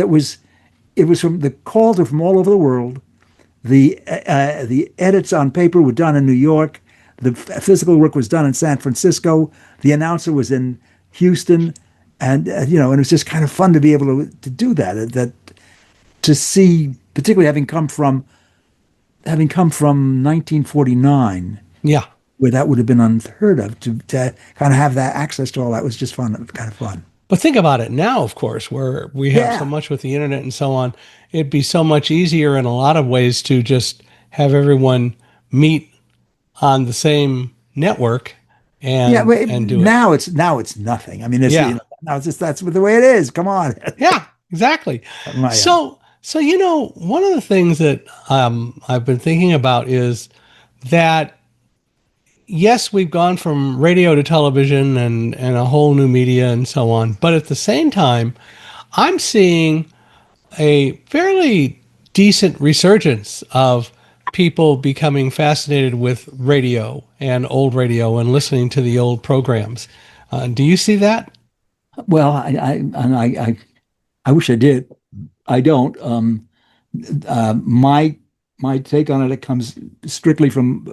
Speaker 2: it was from the calls are from all over the world. The edits on paper were done in New York. The physical work was done in San Francisco. The announcer was in Houston, and and it was just kind of fun to be able to do that. To see, particularly having come from 1949,
Speaker 1: Yeah.
Speaker 2: where that would have been unheard of. To kind of have that access to all that was just fun. It was kind of fun.
Speaker 1: But think about it now, of course, where we have so
Speaker 2: Yeah.
Speaker 1: much with the internet and so on. It'd be so much easier in a lot of ways to just have everyone meet on the same network
Speaker 2: Yeah, but
Speaker 1: and do it.
Speaker 2: now it's nothing. I mean,
Speaker 1: Yeah.
Speaker 2: now it's just that's the way it is. Come on.
Speaker 1: Yeah, exactly.
Speaker 2: Yeah.
Speaker 1: So one of the things that I've been thinking about is that yes, we've gone from radio to television and a whole new media and so on. But at the same time, I'm seeing a fairly decent resurgence of people becoming fascinated with radio and listening to the old programs. Do you see that?
Speaker 2: Well, I wish I did. I don't. My take on it comes strictly from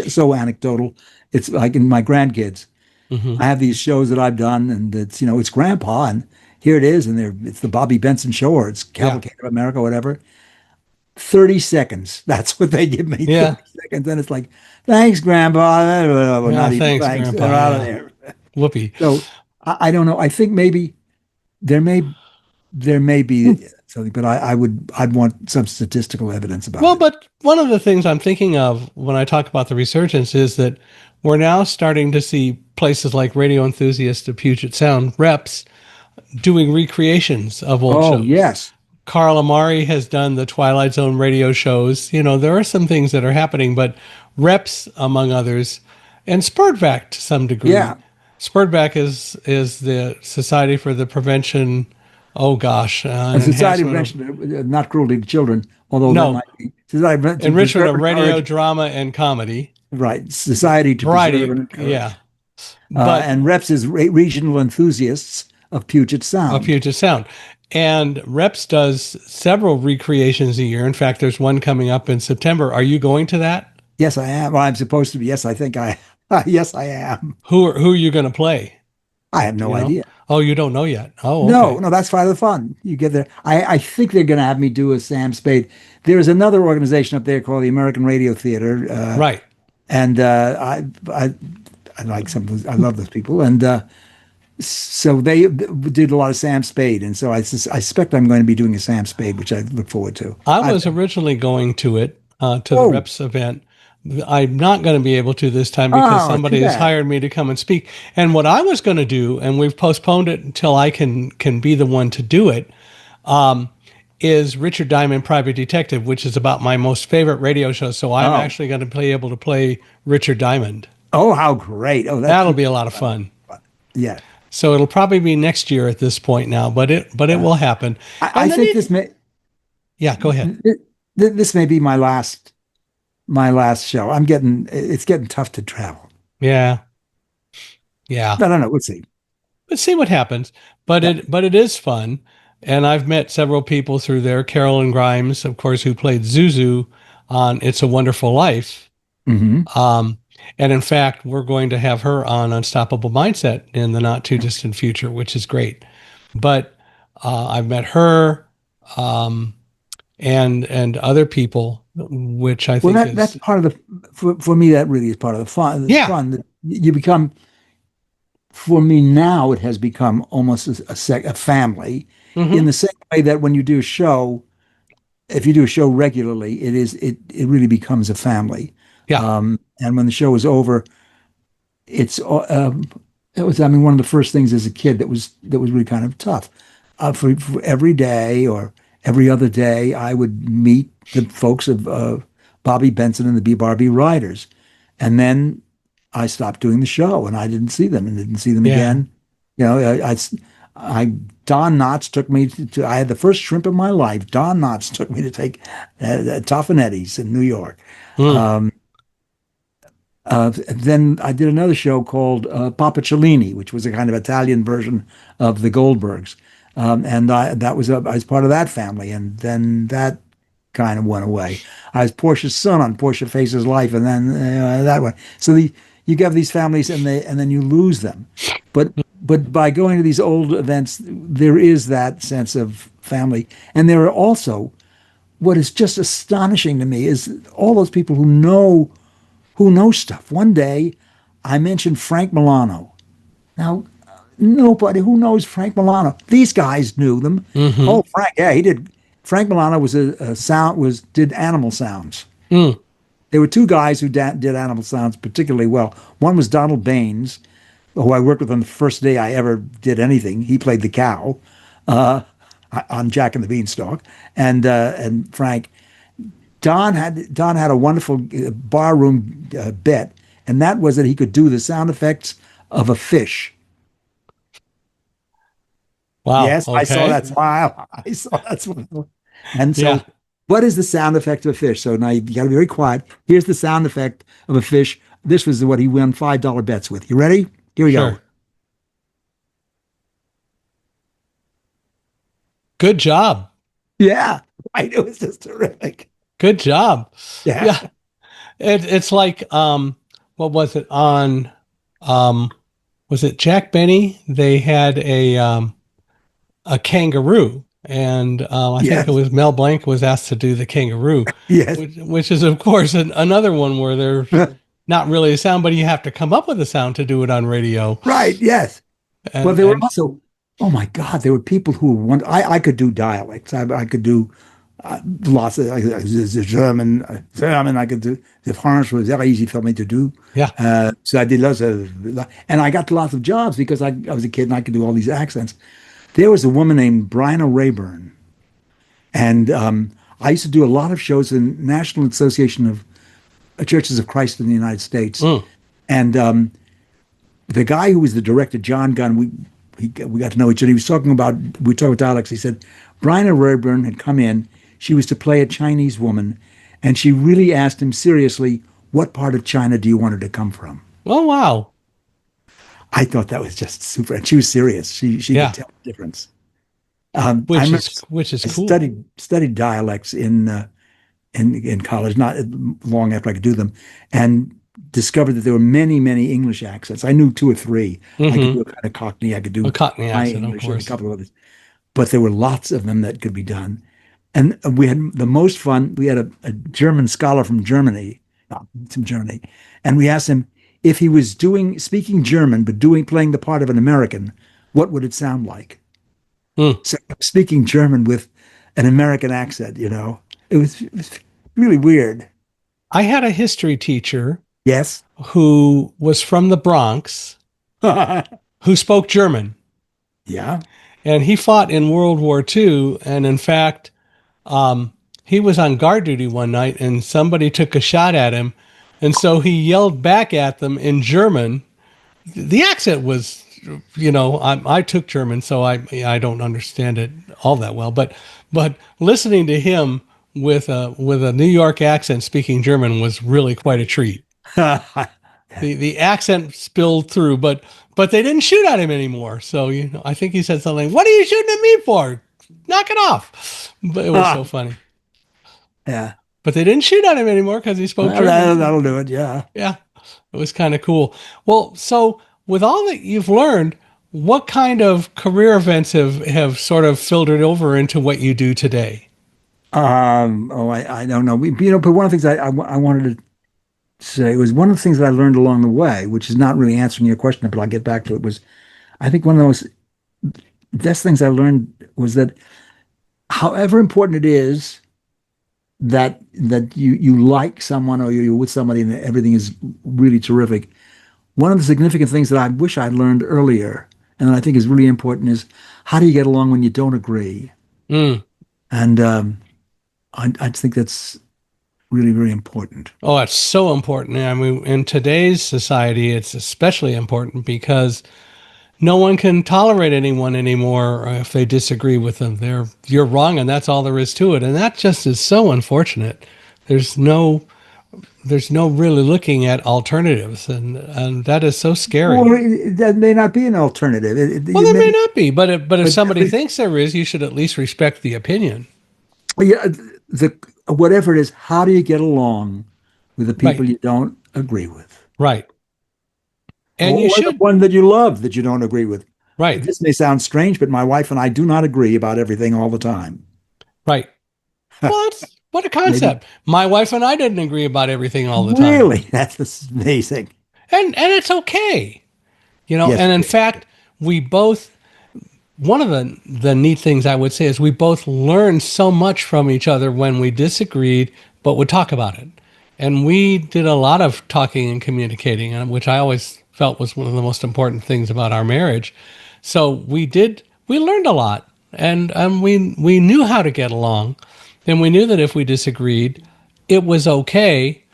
Speaker 2: so anecdotal. It's like in my grandkids.
Speaker 1: Mm-hmm.
Speaker 2: I have these shows that I've done, and it's Grandpa, and here it is, and it's the Bobby Benson Show, or it's Cavalcade of America, whatever. 30 seconds. That's what they give me.
Speaker 1: Yeah.
Speaker 2: 30 seconds. And it's like, thanks, Grandpa. Not even
Speaker 1: thanks,
Speaker 2: thanks.
Speaker 1: Grandpa.
Speaker 2: They're out of
Speaker 1: Yeah.
Speaker 2: there.
Speaker 1: Whoopee.
Speaker 2: So I don't know. I think maybe there may be something, but I'd want some statistical evidence about
Speaker 1: Well,
Speaker 2: it.
Speaker 1: but one of the things I'm thinking of when I talk about the resurgence is that we're now starting to see places like Radio Enthusiast to Puget Sound reps doing recreations of old
Speaker 2: Oh,
Speaker 1: shows.
Speaker 2: yes.
Speaker 1: Carl Amari has done the Twilight Zone radio shows. There are some things that are happening, but reps, among others, and Spurtback to some degree.
Speaker 2: Yeah.
Speaker 1: Spurtback is the Society for the Prevention. Oh gosh,
Speaker 2: A Society of Prevention, not cruelty to children, although
Speaker 1: No.
Speaker 2: that might be Society of
Speaker 1: Enrichment of
Speaker 2: Preserve-
Speaker 1: Radio, Drama, and Comedy.
Speaker 2: right? Society to
Speaker 1: Variety,
Speaker 2: Preserve and Encourage.
Speaker 1: yeah. But
Speaker 2: And reps is regional enthusiasts of Puget Sound.
Speaker 1: of Puget Sound. And Reps does several recreations a year. In fact, there's one coming up in September. Are you going to that?
Speaker 2: Yes, I am. Well, I'm supposed to be. Yes, I think I. Yes, I am.
Speaker 1: Who are you going to play?
Speaker 2: I have no idea.
Speaker 1: Oh, you don't know yet. Oh, okay.
Speaker 2: No, that's part of the fun. You get there. I think they're going to have me do a Sam Spade. There's another organization up there called the American Radio Theater.
Speaker 1: Right.
Speaker 2: And I like some. I love those people. And so they did a lot of Sam Spade, and so I suspect I'm going to be doing a Sam Spade, which I look forward to.
Speaker 1: I was originally going to it, to the Reps event. I'm not going to be able to this time because somebody has hired me to come and speak. And what I was going to do, and we've postponed it until I can be the one to do it, is Richard Diamond Private Detective, which is about my most favorite radio show. So I'm
Speaker 2: Oh,
Speaker 1: actually going to be able to play Richard Diamond.
Speaker 2: oh, how great! Oh, that's
Speaker 1: That'll be a lot of fun.
Speaker 2: yeah.
Speaker 1: So it'll probably be next year at this point now, but it
Speaker 2: Uh,
Speaker 1: will happen.
Speaker 2: I
Speaker 1: And then
Speaker 2: think this may
Speaker 1: yeah, go ahead.
Speaker 2: this may be my last show. It's getting tough to travel.
Speaker 1: Yeah, yeah.
Speaker 2: I don't know. We'll see.
Speaker 1: Let's see what happens. But
Speaker 2: Yeah.
Speaker 1: it is fun, and I've met several people through there. Carolyn Grimes, of course, who played Zuzu on "It's a Wonderful Life."
Speaker 2: Hmm.
Speaker 1: Um, and in fact, we're going to have her on Unstoppable Mindset in the not too distant future, which is great. But I've met her um, and other people, which I
Speaker 2: Well,
Speaker 1: think
Speaker 2: that's
Speaker 1: is
Speaker 2: part of for me. That really is part of the fun. It's
Speaker 1: yeah.
Speaker 2: fun that you become. For me now, it has become almost a family, in
Speaker 1: Hmm.
Speaker 2: the same way that when you do a show, if you do a show regularly, it really becomes a family.
Speaker 1: Yeah.
Speaker 2: And when the show is over, it's it was, I mean, one of the first things as a kid that was really kind of tough. For every day or every other day, I would meet the folks of Bobby Benson and the B. Barbie Riders, and then I stopped doing the show, and I didn't see them, and didn't see them
Speaker 1: Yeah.
Speaker 2: again. You know, I Don Knotts took me I had the first shrimp of my life. Don Knotts took me to take Tough and Eddie's in New York.
Speaker 1: Mm.
Speaker 2: Then I did another show called Papa Cellini, which was a kind of Italian version of the Goldbergs, and I was part of that family. And then that kind of went away. I was Portia's son on Portia Faces Life, and then that one. So you have these families, and then you lose them. But by going to these old events, there is that sense of family, and there are also, what is just astonishing to me is all those people who know stuff. One day, I mentioned Frank Milano. Now, nobody who knows Frank Milano. These guys knew them.
Speaker 1: Hmm.
Speaker 2: Oh, Frank, yeah, he did. Frank Milano was a sound was did animal sounds.
Speaker 1: Mm.
Speaker 2: There were two guys who did animal sounds particularly well. One was Donald Baines, who I worked with on the first day I ever did anything. He played the cow uh, on Jack and the Beanstalk, and Frank. Don had a wonderful barroom bit, and that was that he could do the sound effects of a fish.
Speaker 1: Wow.
Speaker 2: Yes, I saw
Speaker 1: Okay.
Speaker 2: that smile. I saw that smile. And
Speaker 1: Yeah.
Speaker 2: so, what is the sound effect of a fish? So now you got to be very quiet. Here's the sound effect of a fish. This was what he won $5 bets with. You ready? Here we go.
Speaker 1: Sure. Good job.
Speaker 2: Yeah, right. It was just terrific.
Speaker 1: Good job.
Speaker 2: Yeah.
Speaker 1: Yeah. It's like what was it on um was it Jack Benny? They had a kangaroo, and I think it
Speaker 2: Yes.
Speaker 1: was Mel Blanc was asked to do the kangaroo,
Speaker 2: Yes.
Speaker 1: which is of course another one where there's not really a sound, but you have to come up with a sound to do it on radio.
Speaker 2: Right. Yes. Well, there were
Speaker 1: And
Speaker 2: also, oh my God, there were people who wanted, I could do dialects. I could do lots of the German. I could do, the French was very easy for me to do.
Speaker 1: yeah,
Speaker 2: So I did lots of, and I got lots of jobs because I was a kid and I could do all these accents. There was a woman named Bryna Rayburn, and I used to do a lot of shows in National Association of Churches of Christ in the United States,
Speaker 1: mm,
Speaker 2: and the guy who was the director, John Gunn, we got to know each other. He was talking about we talked about dialects. He said Bryna Rayburn had come in. She was to play a Chinese woman, and she really asked him seriously, "What part of China do you want her to come from?"
Speaker 1: oh wow,
Speaker 2: I thought that was just super, and she was serious. She could
Speaker 1: yeah,
Speaker 2: tell the difference. I
Speaker 1: which
Speaker 2: remember
Speaker 1: is
Speaker 2: I
Speaker 1: cool.
Speaker 2: studied dialects in college, not long after I could do them, and discovered that there were many English accents. I knew two or three. I could do
Speaker 1: Hmm.
Speaker 2: a kind of Cockney. I could
Speaker 1: A
Speaker 2: do
Speaker 1: Cockney
Speaker 2: High
Speaker 1: accent, of
Speaker 2: English and a
Speaker 1: course.
Speaker 2: couple of others, but there were lots of them that could be done. And we had the most fun. We had a German scholar from Germany, not from Germany, and we asked him if he was speaking German but playing the part of an American, what would it sound like?
Speaker 1: Mm.
Speaker 2: So speaking German with an American accent, it was really weird.
Speaker 1: I had a history teacher
Speaker 2: Yes.
Speaker 1: who was from the Bronx
Speaker 2: Yeah.
Speaker 1: who spoke German. and he fought in World War II. And in fact, he was on guard duty one night, and somebody took a shot at him, and so he yelled back at them in German. The accent was, I took German, so I don't understand it all that well, but listening to him with a New York accent speaking German was really quite a treat. The accent spilled through, but they didn't shoot at him anymore. So I think he said something. What are you shooting at me for? Knock it off! But it was so funny.
Speaker 2: Yeah.
Speaker 1: But they didn't shoot at him anymore because he spoke
Speaker 2: Well,
Speaker 1: German.
Speaker 2: that'll do it. Yeah.
Speaker 1: Yeah, it was kind of cool. Well, so with all that you've learned, what kind of career events have sort of filtered over into what you do today?
Speaker 2: I don't know. But one of the things I wanted to say was one of the things that I learned along the way, which is not really answering your question, but I'll get back to it, was I think one of the most best things I learned was that however important it is that you like someone or you're with somebody and everything is really terrific. One of the significant things that I wish I'd learned earlier, and I think is really important, is how do you get along when you don't agree?
Speaker 1: Mm.
Speaker 2: And I think that's really, very important.
Speaker 1: Oh, it's so important. I mean, in today's society, it's especially important because no one can tolerate anyone anymore if they disagree with them. You're wrong, and that's all there is to it. And that just is so unfortunate. There's no there's no really looking at alternatives, and that is so scary.
Speaker 2: Or that may not be an alternative.
Speaker 1: Well, there may not be, but if
Speaker 2: But
Speaker 1: somebody thinks there is, you should at least respect the opinion.
Speaker 2: yeah, the whatever it is, how do you get along with the people
Speaker 1: Right,
Speaker 2: you don't agree with,
Speaker 1: right, and you
Speaker 2: or the
Speaker 1: should.
Speaker 2: one that you love that you don't agree with?
Speaker 1: Right,
Speaker 2: This may sound strange, but my wife and I do not agree about everything all the time.
Speaker 1: right. Well, that's what a
Speaker 2: Maybe
Speaker 1: concept. My wife and I didn't agree about everything all the time,
Speaker 2: really, that's amazing.
Speaker 1: and it's okay,
Speaker 2: Yes,
Speaker 1: And in fact, we both one of the neat things I would say is we both learned so much from each other when we disagreed, but would talk about it. And we did a lot of talking and communicating, which I always felt was one of the most important things about our marriage. So we learned a lot, and we knew how to get along, and we knew that if we disagreed, it was okay.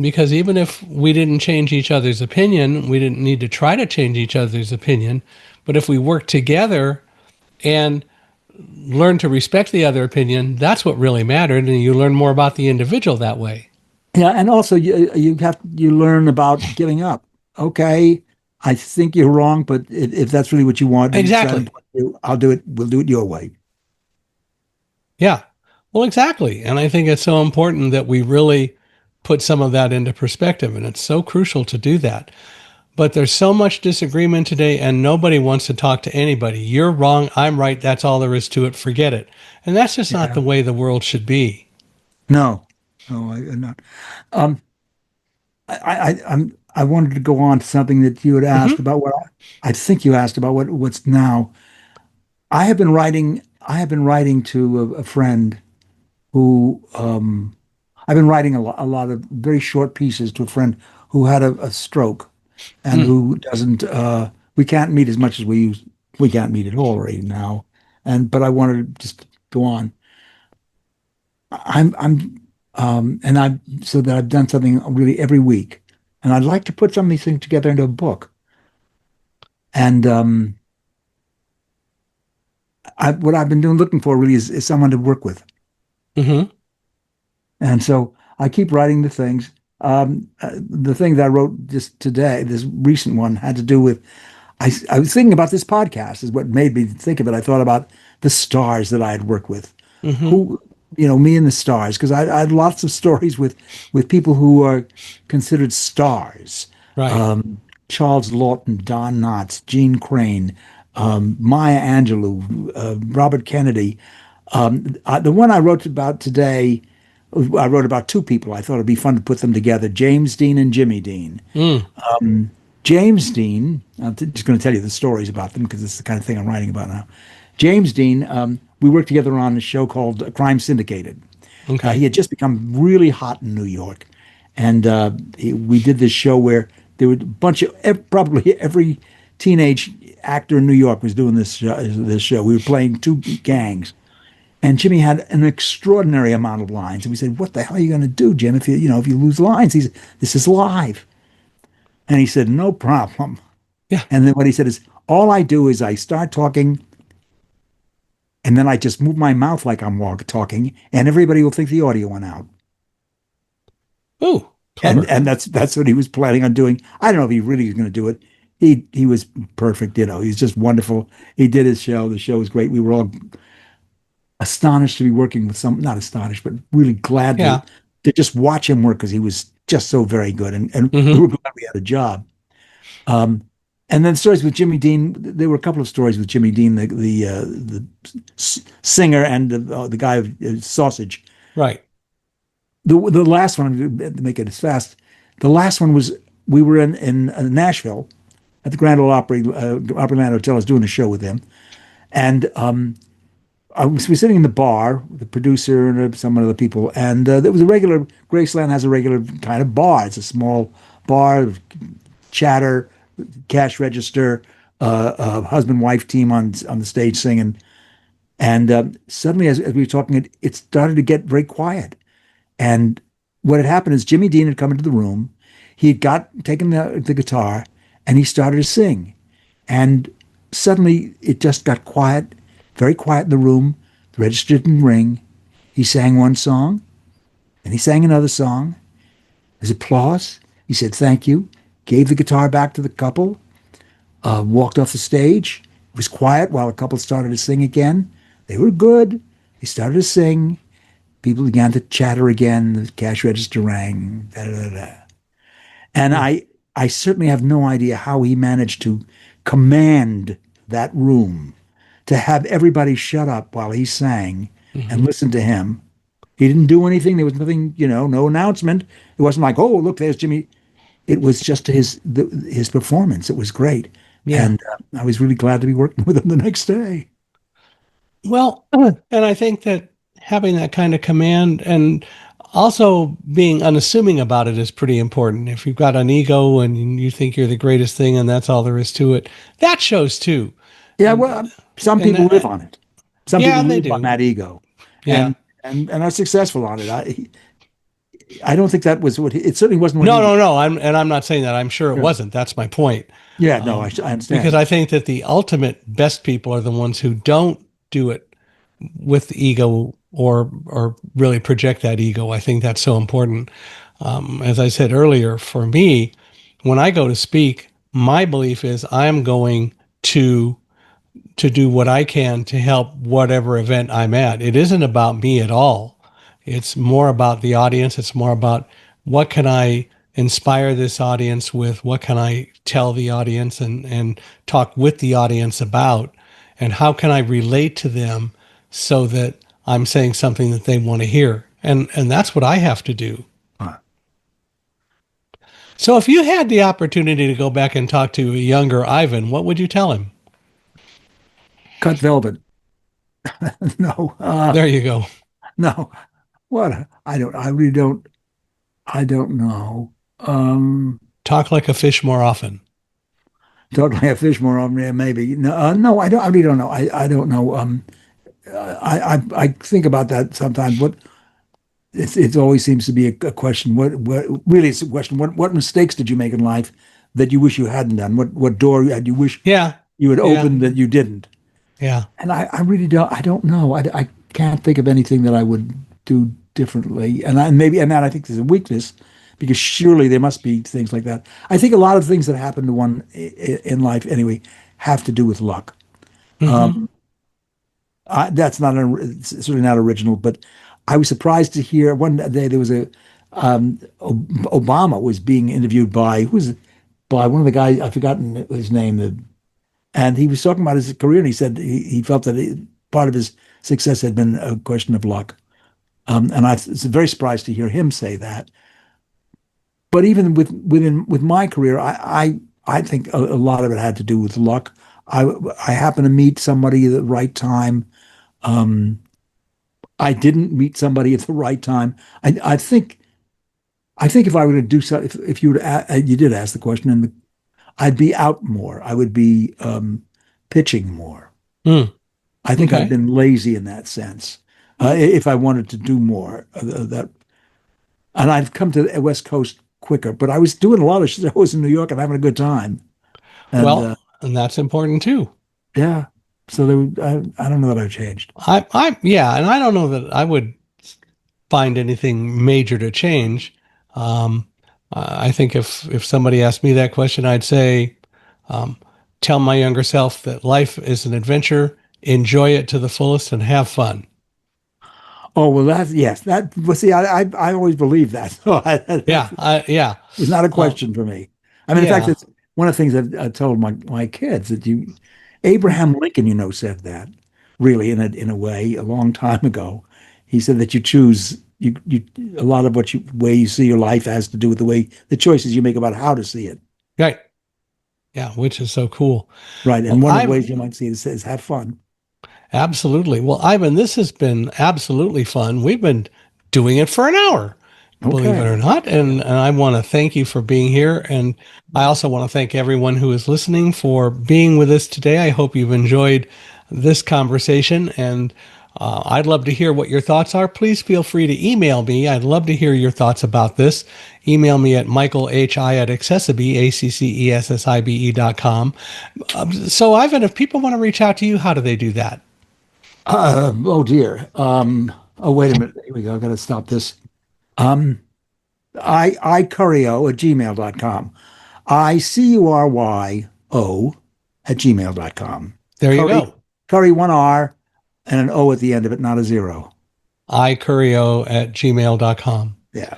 Speaker 1: Because even if we didn't change each other's opinion, we didn't need to try to change each other's opinion. But if we work together and learn to respect the other opinion, that's what really mattered. And you learn more about the individual that way.
Speaker 2: yeah, and also you learn about giving up. Okay, I think you're wrong, but if that's really what you want, and it's that
Speaker 1: Exactly.
Speaker 2: important to you, I'll do it. We'll do it your way.
Speaker 1: Yeah. Well, exactly. And I think it's so important that we really put some of that into perspective. And it's so crucial to do that. But there's so much disagreement today, and nobody wants to talk to anybody. You're wrong. I'm right. That's all there is to it. Forget it. And that's just not
Speaker 2: Yeah.
Speaker 1: the way the world should be.
Speaker 2: No, no, I'm not. Um, I wanted to go on to something that you had asked
Speaker 1: Hmm.
Speaker 2: about I think you asked about what's now. I have been writing to a friend who I've been writing a lot of very short pieces to a friend who had a stroke and
Speaker 1: Mm.
Speaker 2: who doesn't we can't meet as much as we can't meet at all right now. But I wanted to just go on. I'm and I so that I've done something really every week. And I'd like to put some of these things together into a book. And what I've been doing looking for really is someone to work with.
Speaker 1: Hmm.
Speaker 2: And so I keep writing the things. The thing that I wrote just today, this recent one, had to do with I was thinking about this podcast, is what made me think of it. I thought about the stars that I had worked with,
Speaker 1: Hmm.
Speaker 2: who, me and the stars, because I had lots of stories with people who are considered stars.
Speaker 1: Right.
Speaker 2: Um, Charles Lawton, Don Knotts, Gene Crane, Maya Angelou, Robert Kennedy. The one I wrote about today, I wrote about two people. I thought it'd be fun to put them together: James Dean and Jimmy Dean.
Speaker 1: Mm.
Speaker 2: James Dean, I'm just going to tell you the stories about them because it's the kind of thing I'm writing about now. James Dean, we worked together on a show called Crime Syndicated.
Speaker 1: Okay.
Speaker 2: He had just become really hot in New York, and we did this show where there were a bunch of probably every teenage actor in New York was doing this show. We were playing two gangs, and Jimmy had an extraordinary amount of lines. And we said, "What the hell are you going to do, Jim? If you lose lines?" He said, "This is live." And he said, "No problem."
Speaker 1: Yeah.
Speaker 2: And then what he said is, "All I do is I start talking, and then I just move my mouth like I'm talking, and everybody will think the audio went out."
Speaker 1: Ooh,
Speaker 2: And
Speaker 1: clever.
Speaker 2: and that's what he was planning on doing. I don't know if he really was going to do it. He was perfect, He's just wonderful. He did his show. The show was great. We were all astonished to be working with not astonished, but really glad
Speaker 1: Yeah.
Speaker 2: to just watch him work because he was just so very good. And we
Speaker 1: Hmm.
Speaker 2: were glad we had a job. Um, and then stories with Jimmy Dean. There were a couple of stories with Jimmy Dean, the singer and the guy of Sausage.
Speaker 1: Right.
Speaker 2: The last one, to make it as fast, the last one was we were in Nashville at the Grand Ole Opry, Opryland Hotel. I was doing a show with him, and we were sitting in the bar, the producer and some other people, and there was a regular. Graceland has a regular kind of bar. It's a small bar, chatter, cash register, husband wife team on the stage singing, and suddenly as we were talking, it started to get very quiet. And what had happened is Jimmy Dean had come into the room. He had taken the guitar and he started to sing. And suddenly it just got quiet, very quiet in the room. The register didn't ring. He sang one song and he sang another song. There's applause. He said, "Thank you." Gave the guitar back to the couple, walked off the stage. It was quiet while the couple started to sing again. They were good. They started to sing. People began to chatter again. The cash register rang. Da, da, da, da. And I certainly have no idea how he managed to command that room to have everybody shut up while he sang and
Speaker 1: Hmm.
Speaker 2: listen to him. He didn't do anything. There was nothing, no announcement. It wasn't like, "Oh, look, there's Jimmy." It was just his performance. It was great,
Speaker 1: Yeah.
Speaker 2: and I was really glad to be working with him the next day.
Speaker 1: Well, and I think that having that kind of command and also being unassuming about it is pretty important. If you've got an ego and you think you're the greatest thing and that's all there is to it, that shows too.
Speaker 2: Yeah,
Speaker 1: And
Speaker 2: well, some
Speaker 1: and
Speaker 2: people live
Speaker 1: that,
Speaker 2: on it. Some
Speaker 1: yeah,
Speaker 2: people
Speaker 1: they
Speaker 2: live on
Speaker 1: do.
Speaker 2: that ego,
Speaker 1: Yeah.
Speaker 2: and and are successful on it. I don't think that was it certainly wasn't what he
Speaker 1: No,
Speaker 2: was.
Speaker 1: no, no. I'm not saying that. I'm sure it
Speaker 2: Yeah,
Speaker 1: wasn't. That's my point.
Speaker 2: yeah, no, I
Speaker 1: Because
Speaker 2: understand.
Speaker 1: I think that the ultimate best people are the ones who don't do it with the ego or really project that ego. I think that's so important. As I said earlier, for me, when I go to speak, my belief is I'm going to to do what I can to help whatever event I'm at. It isn't about me at all. It's more about the audience. It's more about what can I inspire this audience with? What can I tell the audience and talk with the audience about? And how can I relate to them so that I'm saying something that they want to hear? And that's what I have to do.
Speaker 2: Uh,
Speaker 1: So if you had the opportunity to go back and talk to a younger Ivan, what would you tell him?
Speaker 2: Cut velvet. No,
Speaker 1: There you go.
Speaker 2: no. What? I don't. I really don't. I don't know.
Speaker 1: Talk like a fish more often.
Speaker 2: Talk like a fish more often. Yeah, maybe. No, no. I don't. I really don't know. I don't know. I think about that sometimes. It always seems to be a question. What really it's a question. What mistakes did you make in life that you wish you hadn't done? What door had you wish
Speaker 1: Yeah.
Speaker 2: you had
Speaker 1: Yeah.
Speaker 2: opened that you didn't?
Speaker 1: Yeah.
Speaker 2: And I really don't. I don't know. I can't think of anything that I would do differently. And that I think is a weakness because surely there must be things like that. I think a lot of things that happen to one in life anyway have to do with luck.
Speaker 1: Hmm.
Speaker 2: That's not it's certainly not original, but I was surprised to hear one day there was Obama was being interviewed by who was it? By one of the guys I've forgotten his name, and he was talking about his career, and he said he felt that part of his success had been a question of luck. And I was very surprised to hear him say that. But even with my career, I think a lot of it had to do with luck. I happened to meet somebody at the right time. Um, I didn't meet somebody at the right time. I think if I were to do so, if you would you did ask the question, and I'd be out more. I would be. pitching more.
Speaker 1: Hmm.
Speaker 2: I think I've
Speaker 1: Okay.
Speaker 2: been lazy in that sense. If I wanted to do more, that, and I've come to the West Coast quicker. But I was doing a lot of shows in New York and having a good time. And
Speaker 1: Well, and that's important too.
Speaker 2: yeah, so I don't know that I've changed.
Speaker 1: Yeah, and I don't know that I would find anything major to change. Um, I think if somebody asked me that question, I'd say, um, tell my younger self that life is an adventure, enjoy it to the fullest, and have fun.
Speaker 2: Oh well, that's yes. That well, see, I always believe that. So that
Speaker 1: Yeah.
Speaker 2: was not a
Speaker 1: Um,
Speaker 2: question for me. I mean, in fact,
Speaker 1: yeah,
Speaker 2: it's one of the things I told my kids that Abraham Lincoln, said that really in a way a long time ago. He said that you choose you a lot of way you see your life has to do with the choices you make about how to see it.
Speaker 1: right. Yeah, which is so cool.
Speaker 2: Right, and
Speaker 1: Well,
Speaker 2: one of the
Speaker 1: I've
Speaker 2: ways you might see it is have fun.
Speaker 1: absolutely. Well, Ivan, this has been absolutely fun. We've been doing it for an hour, believe it
Speaker 2: Okay,
Speaker 1: or not. And I want to thank you for being here. And I also want to thank everyone who is listening for being with us today. I hope you've enjoyed this conversation. And I'd love to hear what your thoughts are. Please feel free to email me. I'd love to hear your thoughts about this. Email me at michaelhi@accessibe.com. So, Ivan, if people want to reach out to you, how do they do that?
Speaker 2: oh dear. Oh wait a minute. Here we go. I got to stop this. Um, iCuryo at gmail.com. ICURYO at gmail.com.
Speaker 1: There you
Speaker 2: Curry,
Speaker 1: go.
Speaker 2: Curry, one R and an O at the end of it, not a zero.
Speaker 1: iCurio@gmail.com.
Speaker 2: Yeah.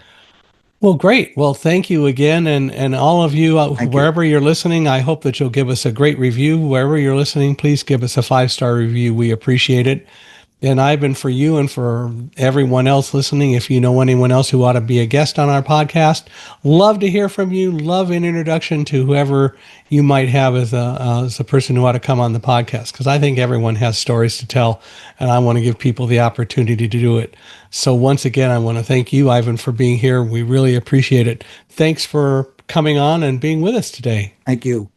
Speaker 1: Well, great. Well, thank you again. And all of you,
Speaker 2: Thank you.
Speaker 1: wherever you're listening, I hope that you'll give us a great review. Wherever you're listening, please give us a 5-star review. We appreciate it. And Ivan, for you and for everyone else listening, if you know anyone else who ought to be a guest on our podcast, love to hear from you. Love an introduction to whoever you might have as a person who ought to come on the podcast, because I think everyone has stories to tell, and I want to give people the opportunity to do it. So once again, I want to thank you, Ivan, for being here. We really appreciate it. Thanks for coming on and being with us today.
Speaker 2: Thank you.